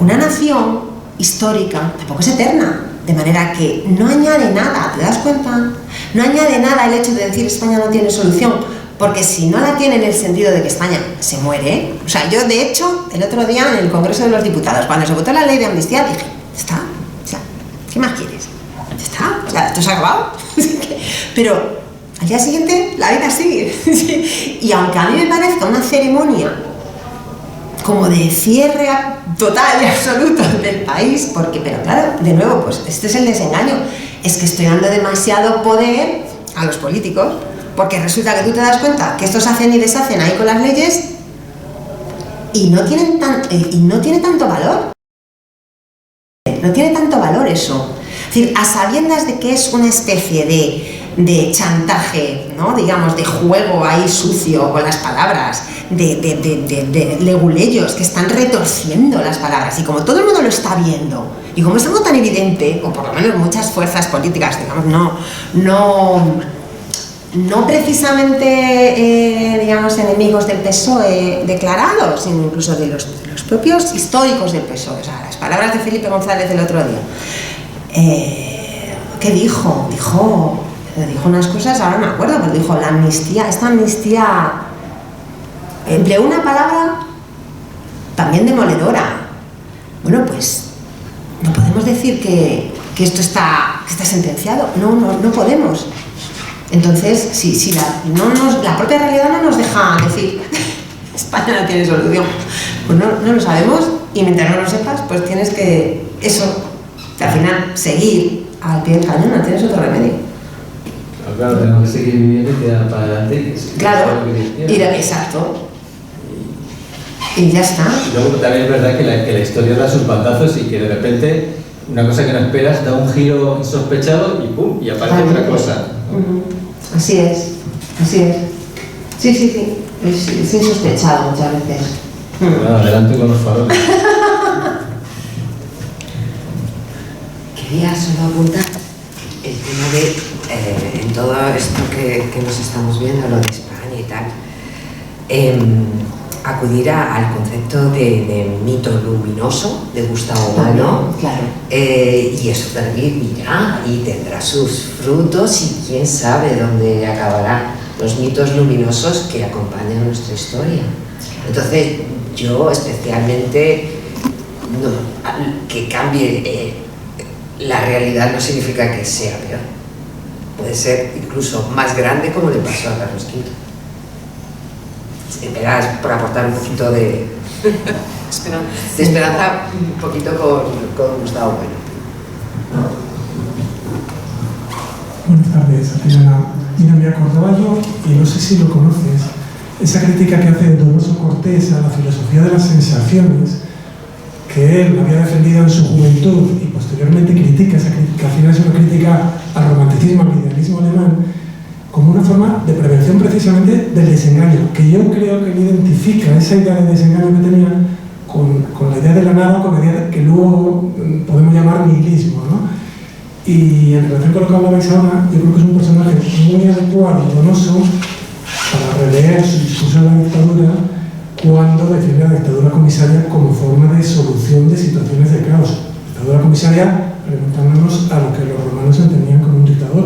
B: una nación histórica tampoco es eterna. De manera que no añade nada, ¿te das cuenta? No añade nada el hecho de decir España no tiene solución, porque si no la tiene en el sentido de que España se muere, o sea, yo de hecho, el otro día en el Congreso de los Diputados, cuando se votó la ley de amnistía, dije, está, o sea, ¿qué más quieres? Está, o sea, esto se ha acabado. Pero al día siguiente la vida sigue. Y aunque a mí me parezca una ceremonia como de cierre total y absoluto del país, pero claro, de nuevo, pues este es el desengaño, es que estoy dando demasiado poder a los políticos, porque resulta que tú te das cuenta que estos hacen y deshacen ahí con las leyes y no tiene tanto valor. No tiene tanto valor eso. Es decir, a sabiendas de que es una especie de chantaje, ¿no? Digamos, de juego ahí sucio con las palabras, de leguleyos que están retorciendo las palabras, y como todo el mundo lo está viendo, y como es algo tan evidente, o por lo menos muchas fuerzas políticas, digamos, no precisamente, digamos, enemigos del PSOE declarados, sino incluso de los propios históricos del PSOE, o sea, las palabras de Felipe González el otro día. ¿Qué dijo? Dijo unas cosas, ahora no me acuerdo, pero dijo la amnistía, esta amnistía, empleó una palabra también demoledora. Bueno, pues no podemos decir que esto está sentenciado, no podemos. Entonces, si la propia realidad no nos deja decir España no tiene solución, pues no lo sabemos, y mientras no lo sepas, pues tienes que al final seguir al pie del cañón, no tienes otro remedio.
F: Claro, tenemos que seguir viviendo y tirar para adelante.
B: Claro, exacto. Y ya está.
F: Y luego también es verdad que la historia da sus bandazos y que de repente una cosa que no esperas da un giro insospechado y ¡pum! Y aparece otra cosa.
B: Así es. Sí. Es insospechado muchas veces.
F: Bueno, adelante con los faroles.
G: Quería solo apuntar el tema de, en todo esto que nos estamos viendo, lo de España y tal, acudir al concepto de mito luminoso de Gustavo Bueno,
B: claro.
G: Y eso terminará y tendrá sus frutos y quién sabe dónde acabará los mitos luminosos que acompañan nuestra historia. Entonces, yo especialmente que cambie la realidad no significa que sea peor. Puede ser incluso más grande, como le pasó a Carlos V. Verás, por aportar un poquito de esperanza, un poquito con Gustavo Bueno.
H: Buenas tardes, Adriana. Mira, me acordaba yo, y no sé si lo conoces, esa crítica que hace Donoso Cortés a la filosofía de las sensaciones, que él había defendido en su juventud y posteriormente critica, que al final es una crítica al romanticismo, al idealismo alemán, como una forma de prevención precisamente del desengaño, que yo creo que él identifica esa idea de desengaño que tenía con la idea de la nada, con la idea que luego podemos llamar nihilismo, ¿no? Y en relación con lo que hablabais ahora, yo creo que es un personaje muy adecuado y Donoso para releer su discurso de la dictadura cuando defiende la dictadura comisaria como forma de solución de situaciones de caos. Dictadura comisaria, remontándonos a lo que los romanos entendían como un dictador.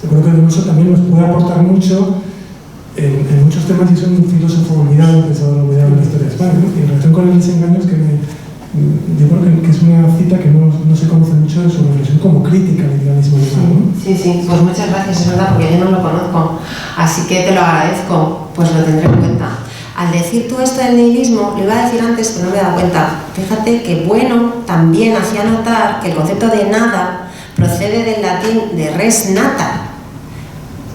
H: Yo creo que Donoso también nos puede aportar mucho en muchos temas y es un filósofo olvidado, pensador olvidado en la historia de España, ¿no? Y en relación con el desengaño es que yo creo que es una cita que no se conoce mucho en su reflexión como crítica al idealismo alemán, ¿no?
B: Sí, pues muchas gracias, es verdad, porque yo no lo conozco, así que te lo agradezco, pues lo tendré en cuenta. Al decir tú esto del nihilismo, lo iba a decir antes, pero no me he dado cuenta. Fíjate que Bueno también hacía notar que el concepto de nada procede del latín de res nata.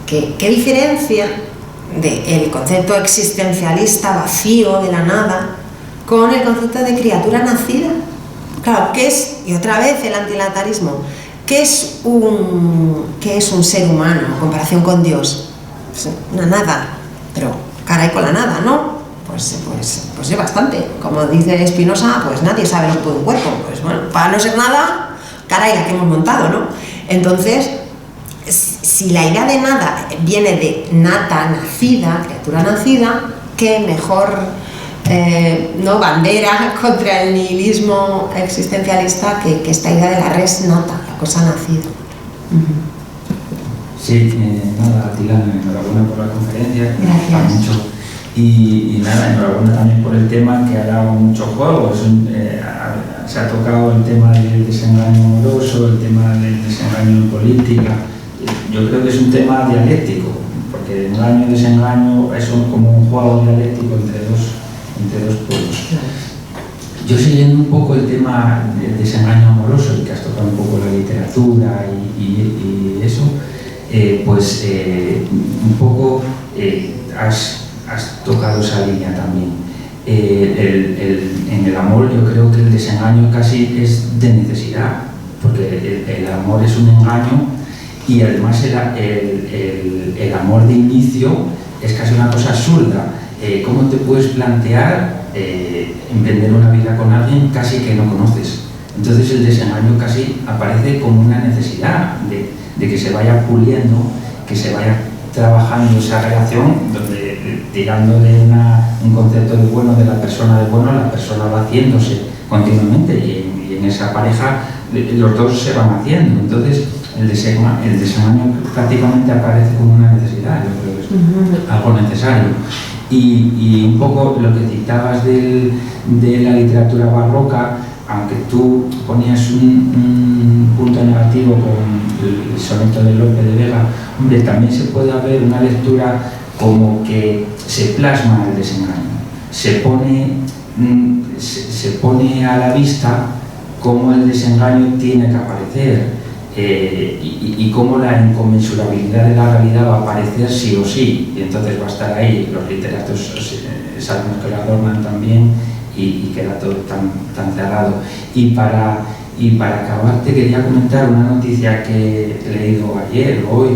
B: ¿Qué diferencia del concepto existencialista vacío de la nada con el concepto de criatura nacida? Claro, ¿qué es, y otra vez el antilatarismo, qué es un ser humano en comparación con Dios? Pues una nada, pero caray con la nada, ¿no? Pues es bastante. Como dice Spinoza, pues nadie sabe lo que puede un cuerpo. Pues bueno, para no ser nada, caray la que hemos montado, ¿no? Entonces, si la idea de nada viene de nata, nacida, criatura nacida, qué mejor bandera contra el nihilismo existencialista que esta idea de la res nata, la cosa nacida.
I: Sí, nada, Tilana, enhorabuena por la conferencia.
B: Gracias.
I: Mucho. Y nada, enhorabuena también por el tema que ha dado mucho juego. Se ha tocado el tema del desengaño amoroso, el tema del desengaño en política. Yo creo que es un tema dialéctico, porque engaño y desengaño es como un juego dialéctico entre dos pueblos. Yo siguiendo un poco el tema del desengaño amoroso, y que has tocado un poco la literatura y eso, un poco has tocado esa línea también. En el amor yo creo que el desengaño casi es de necesidad, porque el amor es un engaño y además el amor de inicio es casi una cosa absurda. ¿Cómo te puedes plantear emprender una vida con alguien casi que no conoces? Entonces el desengaño casi aparece como una necesidad de que se vaya puliendo, que se vaya trabajando esa relación, donde tirando de un concepto de bueno de la persona la persona va haciéndose continuamente y en esa pareja los dos se van haciendo. Entonces el desengaño prácticamente aparece como una necesidad, yo creo que es algo necesario. Y un poco lo que citabas de la literatura barroca, aunque tú ponías un punto negativo con el soneto de Lope de Vega, hombre, también se puede ver una lectura como que se plasma el desengaño, se pone a la vista cómo el desengaño tiene que aparecer y cómo la inconmensurabilidad de la realidad va a aparecer sí o sí, y entonces va a estar ahí. Los literatos sabemos que lo adornan también y queda todo tan cerrado. Y para acabar te quería comentar una noticia que he leído ayer o hoy,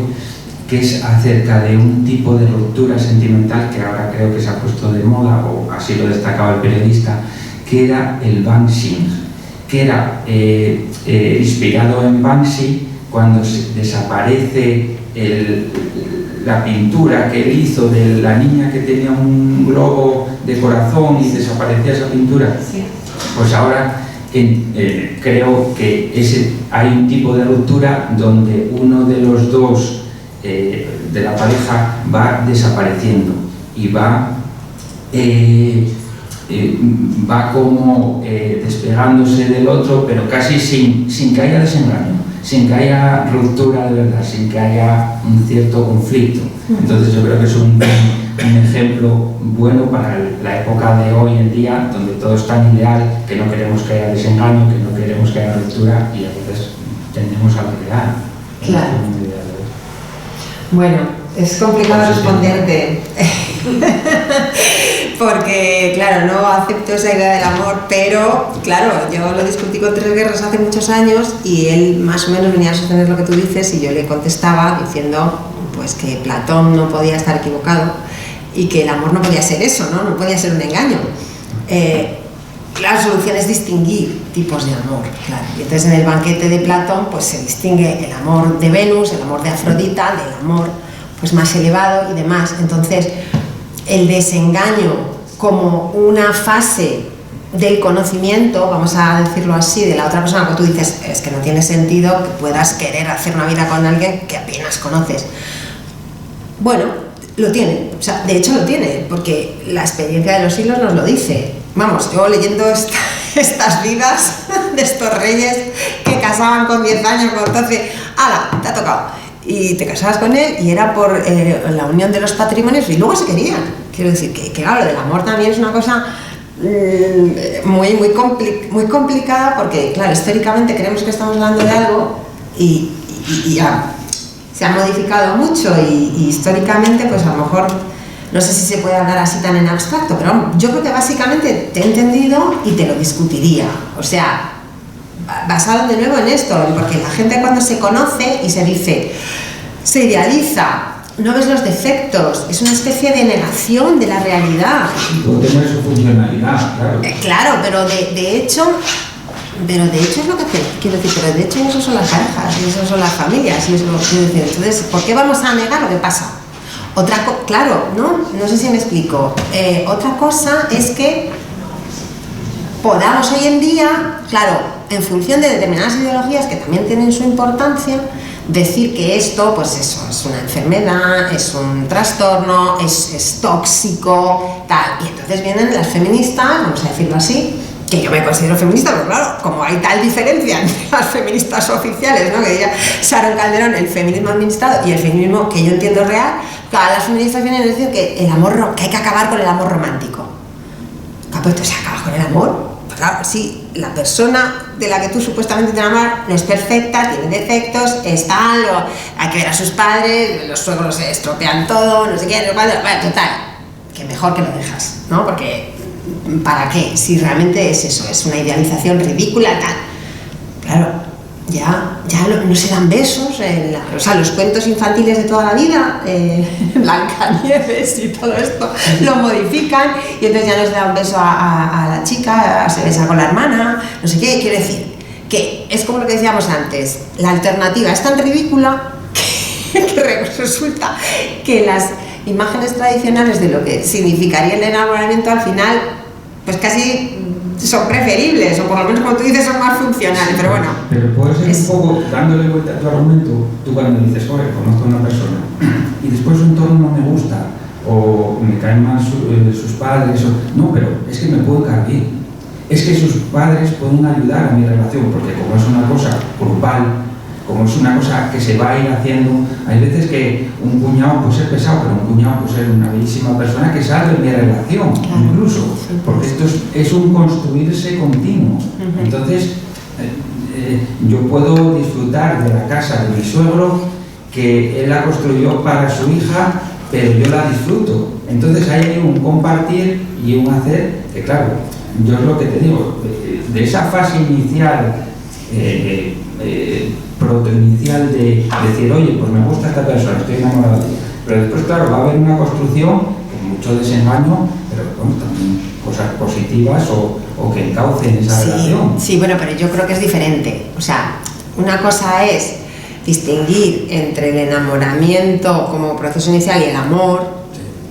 I: que es acerca de un tipo de ruptura sentimental que ahora creo que se ha puesto de moda, o así lo destacaba el periodista, que era el banksing, que era inspirado en Banksy, cuando desaparece la pintura que él hizo de la niña que tenía un globo de corazón y desaparecía esa pintura. Sí. Pues ahora creo que hay un tipo de ruptura donde uno de los dos de la pareja va desapareciendo y va va como despegándose del otro, pero casi sin que haya desengaño, sin que haya ruptura de verdad, sin que haya un cierto conflicto. Entonces yo creo que es un ejemplo bueno para la época de hoy en día, donde todo es tan ideal que no queremos que haya desengaño, que no queremos que haya ruptura, y a veces tendemos a lo real.
B: Claro. Bueno, es complicado responderte porque, claro, no acepto esa idea del amor, pero, claro, yo lo discutí con Tres Guerras hace muchos años y él más o menos venía a sostener lo que tú dices y yo le contestaba diciendo pues que Platón no podía estar equivocado y que el amor no podía ser eso, no podía ser un engaño. La solución es distinguir tipos de amor, claro. Y entonces en el banquete de Platón pues se distingue el amor de Venus, el amor de Afrodita, del amor pues más elevado y demás. Entonces el desengaño como una fase del conocimiento, vamos a decirlo así, de la otra persona, cuando tú dices es que no tiene sentido que puedas querer hacer una vida con alguien que apenas conoces. Bueno, lo tiene, o sea, de hecho lo tiene, porque la experiencia de los siglos nos lo dice. Vamos, yo leyendo estas vidas de estos reyes que casaban con 10 años, con 12, ¡hala! Te ha tocado. Y te casabas con él y era por la unión de los patrimonios y luego se querían. Quiero decir que claro, lo del amor también es una cosa muy complicada porque, claro, históricamente creemos que estamos hablando de algo y ya se ha modificado mucho y históricamente pues a lo mejor no sé si se puede hablar así tan en abstracto, pero yo creo que básicamente te he entendido y te lo discutiría, o sea, basado de nuevo en esto, porque la gente cuando se conoce y se dice, se idealiza, no ves los defectos, es una especie de negación de la realidad.
I: Todo tiene su funcionalidad, claro.
B: Claro, pero de hecho es lo que hace, quiero decir, pero de hecho eso son las parejas, y eso son las familias, y es lo que quiero decir. Entonces, ¿por qué vamos a negar lo que pasa? Claro, no sé si me explico. Otra cosa es que podamos hoy en día, claro, en función de determinadas ideologías que también tienen su importancia, decir que esto, pues eso, es una enfermedad, es un trastorno, es tóxico, tal. Y entonces vienen las feministas, vamos a decirlo así, que yo me considero feminista, pero claro, como hay tal diferencia entre las feministas oficiales, ¿no? Que diría Sharon Calderón, el feminismo administrado y el feminismo que yo entiendo real, claro, las feministas vienen a decir que el amor, que hay que acabar con el amor romántico. Pues tú se acabas con el amor. Pues claro, sí, la persona de la que tú supuestamente te enamoras no es perfecta, tiene defectos, hay que ver a sus padres, los suegros se estropean todo, no sé qué, bueno, total, que mejor que lo dejas, ¿no? Porque ¿para qué? Si realmente es eso, es una idealización ridícula, tal. Claro, ya no se dan besos, o sea, los cuentos infantiles de toda la vida, Blancanieves y todo esto, lo modifican y entonces ya no se da un beso a la chica, se besa con la hermana, no sé qué, quiero decir, que es como lo que decíamos antes, la alternativa es tan ridícula que resulta que las imágenes tradicionales de lo que significaría el enamoramiento al final pues casi son preferibles, o por lo menos como tú dices son más funcionales, pero bueno.
I: Pero puede ser un poco, dándole vuelta a tu argumento, tú cuando dices, oye, conozco a una persona y después su entorno no me gusta o me caen mal sus padres, no, pero es que me puedo caer bien, es que sus padres pueden ayudar a mi relación, porque como es una cosa grupal, como es una cosa que se va a ir haciendo, hay veces que un cuñado puede ser pesado, pero un cuñado puede ser una bellísima persona que salve mi relación, claro, incluso, porque esto es un construirse continuo. Entonces, yo puedo disfrutar de la casa de mi suegro, que él la construyó para su hija, pero yo la disfruto. Entonces hay un compartir y un hacer, que claro, yo es lo que te digo, de esa fase inicial, protoinicial de decir, oye, pues me gusta esta persona, estoy enamorado de ella. Pero después, claro, va a haber una construcción con mucho desengaño, pero bueno, también cosas positivas o que encaucen esa relación.
B: Sí, bueno, pero yo creo que es diferente. O sea, una cosa es distinguir entre el enamoramiento como proceso inicial y el amor,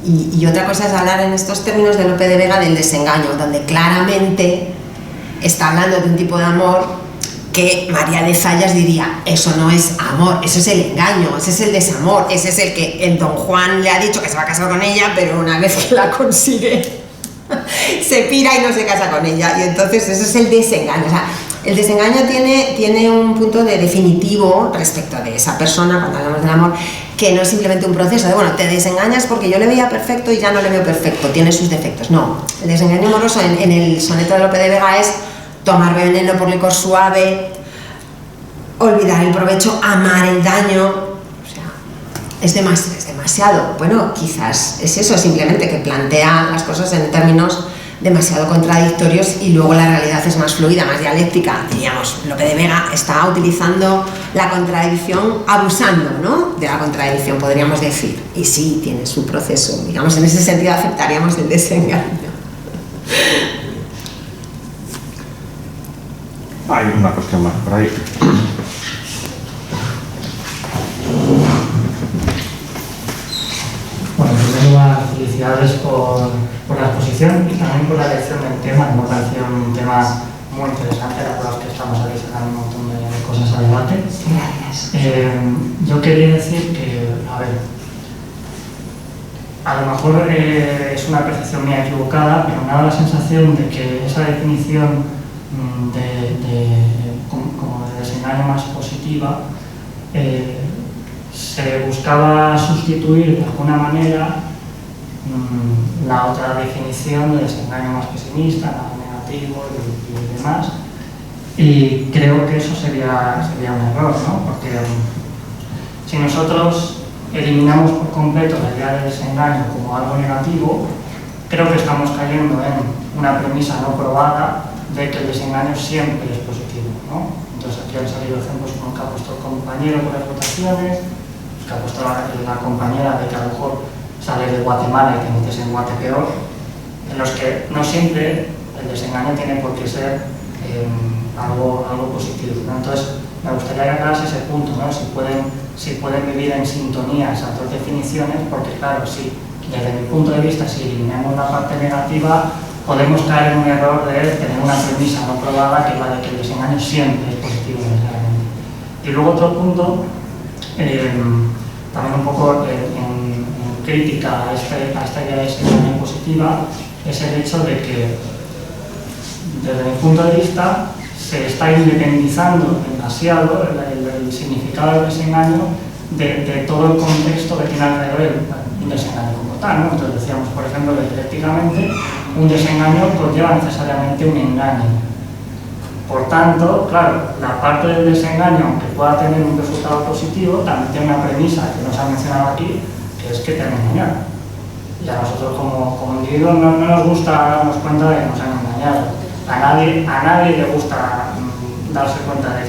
B: y otra cosa es hablar en estos términos de Lope de Vega del desengaño, donde claramente está hablando de un tipo de amor que María de Zayas diría, eso no es amor, eso es el engaño, ese es el desamor, ese es el que el don Juan le ha dicho que se va a casar con ella, pero una vez que la consigue, se pira y no se casa con ella. Y entonces eso es el desengaño. O sea, el desengaño tiene un punto de definitivo respecto de esa persona, cuando hablamos del amor, que no es simplemente un proceso de, bueno, te desengañas porque yo le veía perfecto y ya no le veo perfecto, tiene sus defectos. No, el desengaño amoroso en el soneto de Lope de Vega es tomar veneno por licor suave, olvidar el provecho, amar el daño. O sea, es demasiado. Bueno, quizás es eso, simplemente que plantea las cosas en términos demasiado contradictorios y luego la realidad es más fluida, más dialéctica. Diríamos, Lope de Vega está utilizando la contradicción, abusando, ¿no?, de la contradicción, podríamos decir. Y sí, tiene su proceso. Digamos, en ese sentido aceptaríamos el desengaño.
A: Hay una cuestión más por ahí.
J: Bueno, primero felicidades por la exposición y también por la elección del tema, que me pareció un tema muy interesante, la verdad es que estamos aquí sacando un montón de cosas a debate.
B: Gracias.
J: Yo quería decir que, a lo mejor es una percepción mía equivocada, pero me da la sensación de que esa definición como de desengaño más positiva se buscaba sustituir de alguna manera la otra definición de desengaño más pesimista, más negativo y demás, y creo que eso sería un error, ¿no? Porque si nosotros eliminamos por completo la idea de desengaño como algo negativo, creo que estamos cayendo en una premisa no probada de que el desengaño siempre es positivo, ¿no? Entonces aquí han salido ejemplos como que ha puesto el compañero con las votaciones, que ha puesto la compañera de que a lo mejor sales de Guatemala y te metes en Guatepeor, en los que no siempre el desengaño tiene por qué ser algo positivo, ¿no? Entonces me gustaría que aclarase ese punto, ¿no? Si pueden vivir en sintonía esas dos definiciones, porque claro, si desde mi punto de vista, si eliminamos la parte negativa, podemos caer en un error de tener una premisa no probada, que es la de que el desengaño siempre es positivo necesariamente. Y luego otro punto, también un poco en crítica a esta idea de desengaño positiva, es el hecho de que, desde mi punto de vista, se está independizando demasiado el significado del desengaño de todo el contexto que tiene alrededor un desengaño como tal, ¿no? Entonces decíamos, por ejemplo, que dialécticamente un desengaño conlleva necesariamente un engaño. Por tanto, claro, la parte del desengaño, aunque pueda tener un resultado positivo, también tiene una premisa que nos ha mencionado aquí, que es que te han engañado. Y a nosotros como individuos no nos gusta darnos cuenta de que nos han engañado. A nadie le gusta darse cuenta de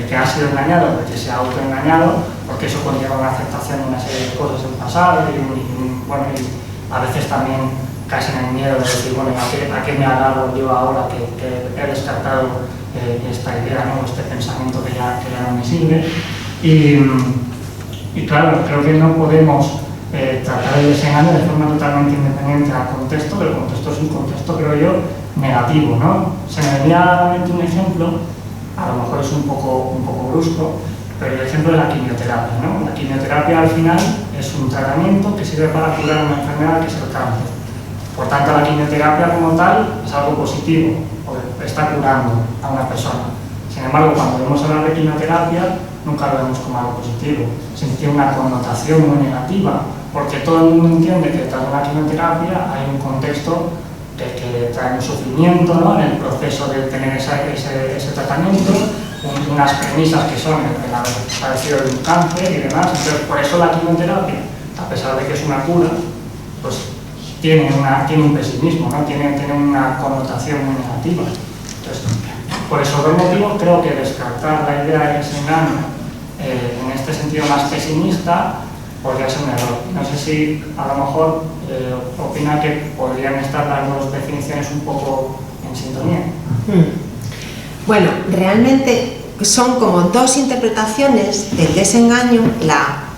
J: que ha sido engañado, de que se ha autoengañado, porque eso conlleva una aceptación de una serie de cosas en el pasado y a veces también caes en el miedo de decir, bueno, ¿a qué me agarro yo ahora que he descartado esta idea, ¿no? Este pensamiento que ya no me sirve? Y claro, creo que no podemos tratar el desengaño de forma totalmente independiente al contexto, pero el contexto es un contexto, creo yo, negativo, ¿no? Se me venía a la mente un ejemplo, a lo mejor es un poco brusco, pero el ejemplo de la quimioterapia, ¿no? La quimioterapia al final es un tratamiento que sirve para curar una enfermedad que es el cáncer. Por tanto, la quimioterapia como tal es algo positivo, porque está curando a una persona. Sin embargo, cuando vemos hablar de quimioterapia, nunca lo vemos como algo positivo. Se tiene una connotación muy negativa, porque todo el mundo entiende que tras una quimioterapia hay un contexto que trae un sufrimiento, ¿no?, en el proceso de tener ese tratamiento, unas premisas que son el haber padecido de un cáncer y demás. Entonces, por eso la quimioterapia, a pesar de que es una cura, pues tiene un pesimismo, ¿no? Tiene una connotación muy negativa. Entonces, por esos dos motivos creo que descartar la idea de desengaño en este sentido más pesimista podría ser un error. No sé si a lo mejor opina que podrían estar las dos definiciones un poco en sintonía.
B: Bueno, realmente son como dos interpretaciones del desengaño.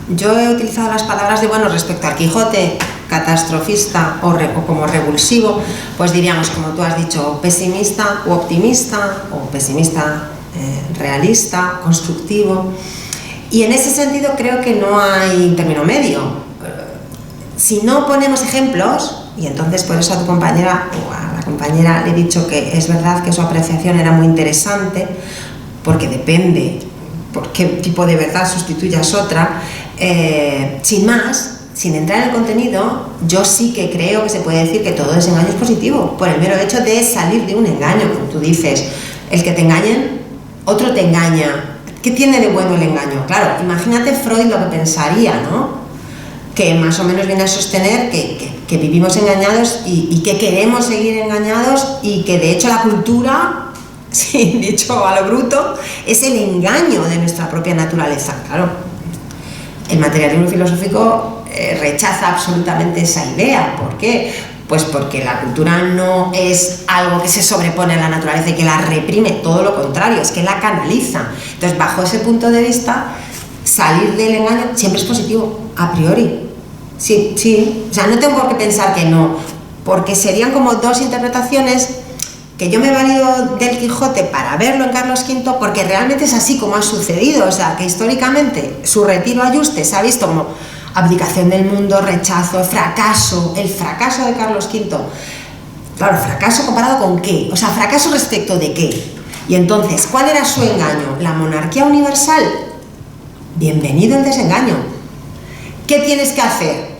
B: Yo he utilizado las palabras de, bueno, respecto al Quijote, catastrofista o como revulsivo, pues diríamos, como tú has dicho, pesimista o optimista, o pesimista realista, constructivo. Y en ese sentido creo que no hay término medio. Si no ponemos ejemplos, y entonces por eso a tu compañera o a la compañera le he dicho que es verdad que su apreciación era muy interesante, porque depende por qué tipo de verdad sustituyas otra. Sin más, sin entrar en el contenido, yo sí que creo que se puede decir que todo desengaño es positivo, por el mero hecho de salir de un engaño, como tú dices. El que te engañen, otro te engaña. ¿Qué tiene de bueno el engaño? Claro, imagínate Freud lo que pensaría, ¿no? Que más o menos viene a sostener que vivimos engañados y que queremos seguir engañados, y que de hecho la cultura, sí, dicho a lo bruto, es el engaño de nuestra propia naturaleza. Claro, el materialismo filosófico rechaza absolutamente esa idea. ¿Por qué? Pues porque la cultura no es algo que se sobrepone a la naturaleza y que la reprime, todo lo contrario, es que la canaliza. Entonces, bajo ese punto de vista, salir del engaño siempre es positivo, a priori. Sí, sí, o sea, no tengo por qué pensar que no, porque serían como dos interpretaciones que yo me he valido del Quijote para verlo en Carlos V, porque realmente es así como ha sucedido. O sea, que históricamente su retiro a Yuste se ha visto como abdicación del mundo, rechazo, fracaso, el fracaso de Carlos V. Claro, fracaso comparado con qué, o sea, fracaso respecto de qué. Y entonces, ¿cuál era su engaño? ¿La monarquía universal? Bienvenido el desengaño. ¿Qué tienes que hacer?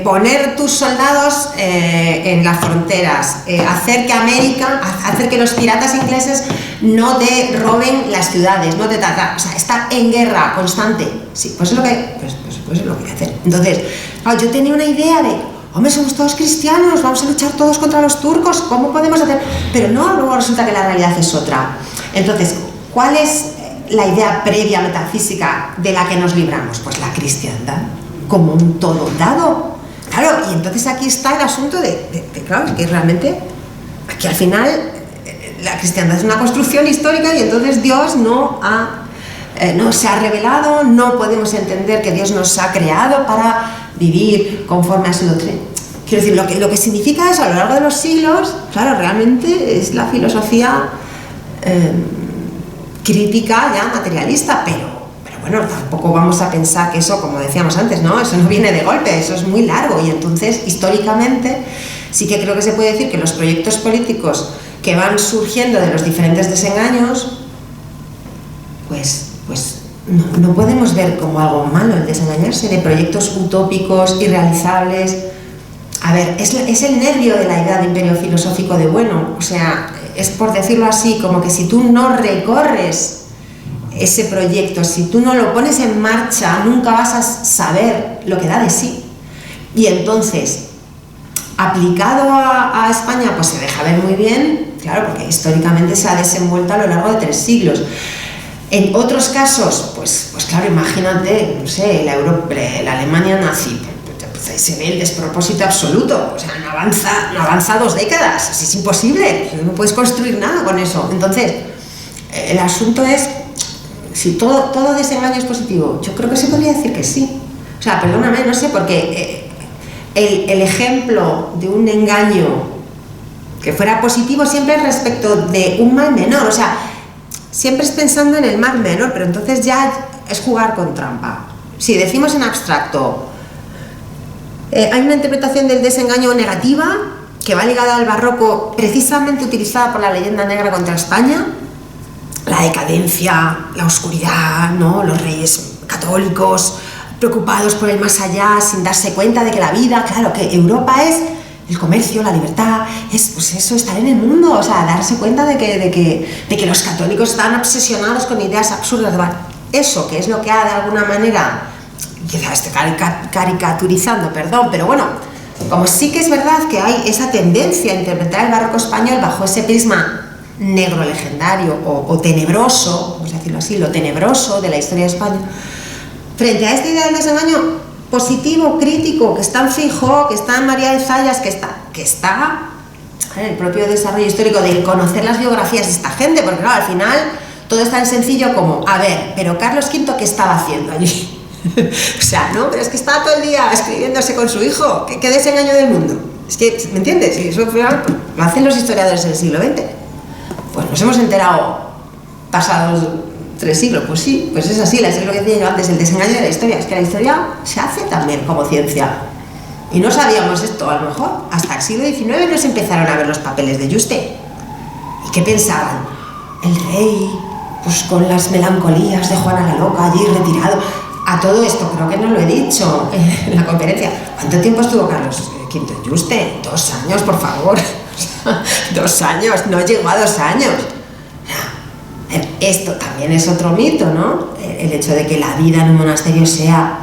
B: Poner tus soldados en las fronteras, hacer que América, hacer que los piratas ingleses no te roben las ciudades, no te o sea, estar en guerra constante. Sí, pues es lo que, pues es lo que hay que hacer. Entonces, claro, yo tenía una idea de, hombre, somos todos cristianos, vamos a luchar todos contra los turcos, ¿cómo podemos hacer? Pero no, luego resulta que la realidad es otra. Entonces, ¿cuál es la idea previa metafísica de la que nos libramos? Pues la cristiandad, como un todo dado. Claro, y entonces aquí está el asunto claro, que realmente aquí al final la cristiandad es una construcción histórica, y entonces Dios no se ha revelado, no podemos entender que Dios nos ha creado para vivir conforme a su doctrina. Quiero decir, lo que significa eso a lo largo de los siglos, claro, realmente es la filosofía crítica ya materialista, pero bueno, tampoco vamos a pensar que eso, como decíamos antes, ¿no? Eso no viene de golpe, eso es muy largo, y entonces históricamente sí que creo que se puede decir que los proyectos políticos que van surgiendo de los diferentes desengaños, pues no podemos ver como algo malo el desengañarse de proyectos utópicos, irrealizables. A ver, es el nervio de la idea de imperio filosófico de bueno, o sea, es, por decirlo así, como que si tú no recorres ese proyecto, si tú no lo pones en marcha, nunca vas a saber lo que da de sí. Y entonces, aplicado a España, pues se deja ver muy bien, claro, porque históricamente se ha desenvuelto a lo largo de 3 siglos. En otros casos, pues claro, imagínate, no sé, la Alemania nazi, pues se ve el despropósito absoluto, o sea, no avanza 2 décadas, es imposible, no puedes construir nada con eso. Entonces, el asunto es si todo desengaño es positivo. Yo creo que se podría decir que sí. O sea, perdóname, no sé, porque el ejemplo de un engaño que fuera positivo siempre es respecto de un mal menor. O sea, siempre es pensando en el mal menor, pero entonces ya es jugar con trampa. Si decimos en abstracto, hay una interpretación del desengaño negativa que va ligada al barroco, precisamente utilizada por la leyenda negra contra España. La decadencia, la oscuridad, ¿no? Los reyes católicos preocupados por el más allá, sin darse cuenta de que la vida, claro, que Europa es el comercio, la libertad, es pues eso, estar en el mundo, o sea, darse cuenta de que los católicos están obsesionados con ideas absurdas. Eso, que es lo que ha de alguna manera, quizás estoy caricaturizando, perdón, pero bueno, como sí que es verdad que hay esa tendencia a interpretar el barroco español bajo ese prisma negro legendario o tenebroso, vamos a decirlo así, lo tenebroso de la historia de España, frente a esta idea del desengaño positivo, crítico, que está en Feijóo, que está en María de Zayas, que está en el propio desarrollo histórico de conocer las biografías de esta gente, porque claro, al final todo es tan sencillo como, a ver, pero Carlos V, ¿qué estaba haciendo allí? O sea, no, pero es que estaba todo el día escribiéndose con su hijo, ¿qué desengaño del mundo? Es que, ¿me entiendes? Y eso lo hacen los historiadores del siglo XX. Pues nos hemos enterado pasados 3 siglos, pues sí, pues es así, es lo que decía yo antes, el desengaño de la historia, es que la historia se hace también como ciencia. Y no sabíamos esto, a lo mejor, hasta el siglo XIX nos empezaron a ver los papeles de Yuste. ¿Y qué pensaban? El rey, pues con las melancolías de Juana la Loca allí retirado. A todo esto, creo que no lo he dicho en la conferencia. ¿Cuánto tiempo estuvo Carlos V en Yuste? 2 años, por favor. 2 años, no llegó a 2 años. Esto también es otro mito, ¿no? El hecho de que la vida en un monasterio sea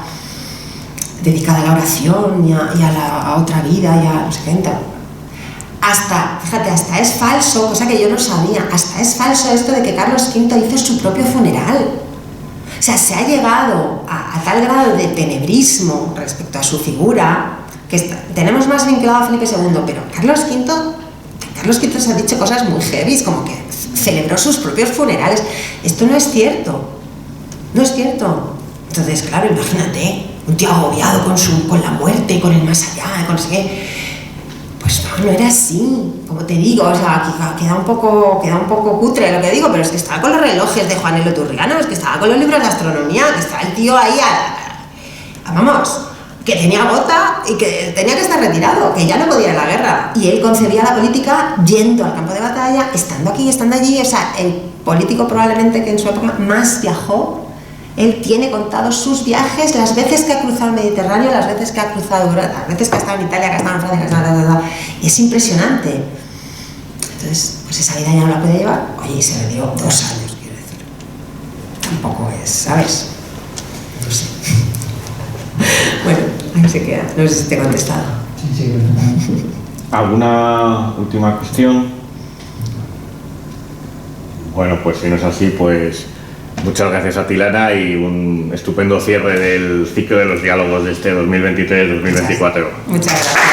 B: dedicada a la oración y a otra vida y a no sé qué. Hasta, fíjate, hasta es falso, cosa que yo no sabía, hasta es falso esto de que Carlos V hizo su propio funeral. O sea, se ha llegado a tal grado de tenebrismo respecto a su figura, que tenemos más vinculado a Felipe II, pero Carlos V se ha dicho cosas muy heavy, como que celebró sus propios funerales. Esto no es cierto, no es cierto. Entonces, claro, imagínate, un tío agobiado con la muerte, con el más allá, con no sé qué. Pues no era así, como te digo, o sea, queda un poco cutre lo que digo, pero es que estaba con los relojes de Juan Elo Turriano, es que estaba con los libros de astronomía, que estaba el tío ahí vamos, que tenía gota y que tenía que estar retirado, que ya no podía ir a la guerra. Y él concebía la política yendo al campo de batalla, estando aquí, estando allí. O sea, el político probablemente que en su época más viajó. Él tiene contados sus viajes, las veces que ha cruzado el Mediterráneo, las veces que ha cruzado Europa, las veces que ha estado en Italia, que ha estado en Francia, que ha estado... Y es impresionante. Entonces, pues esa vida ya no la puede llevar. Oye, y se le dio 2 años, quiero decir. Tampoco es, ¿sabes? No sé. Bueno, ahí se queda. No sé si te he contestado.
F: Sí,
K: ¿Alguna última cuestión? Bueno, pues si no es así, pues muchas gracias a Tilana y un estupendo cierre del ciclo de los diálogos de este 2023-2024.
B: Muchas gracias.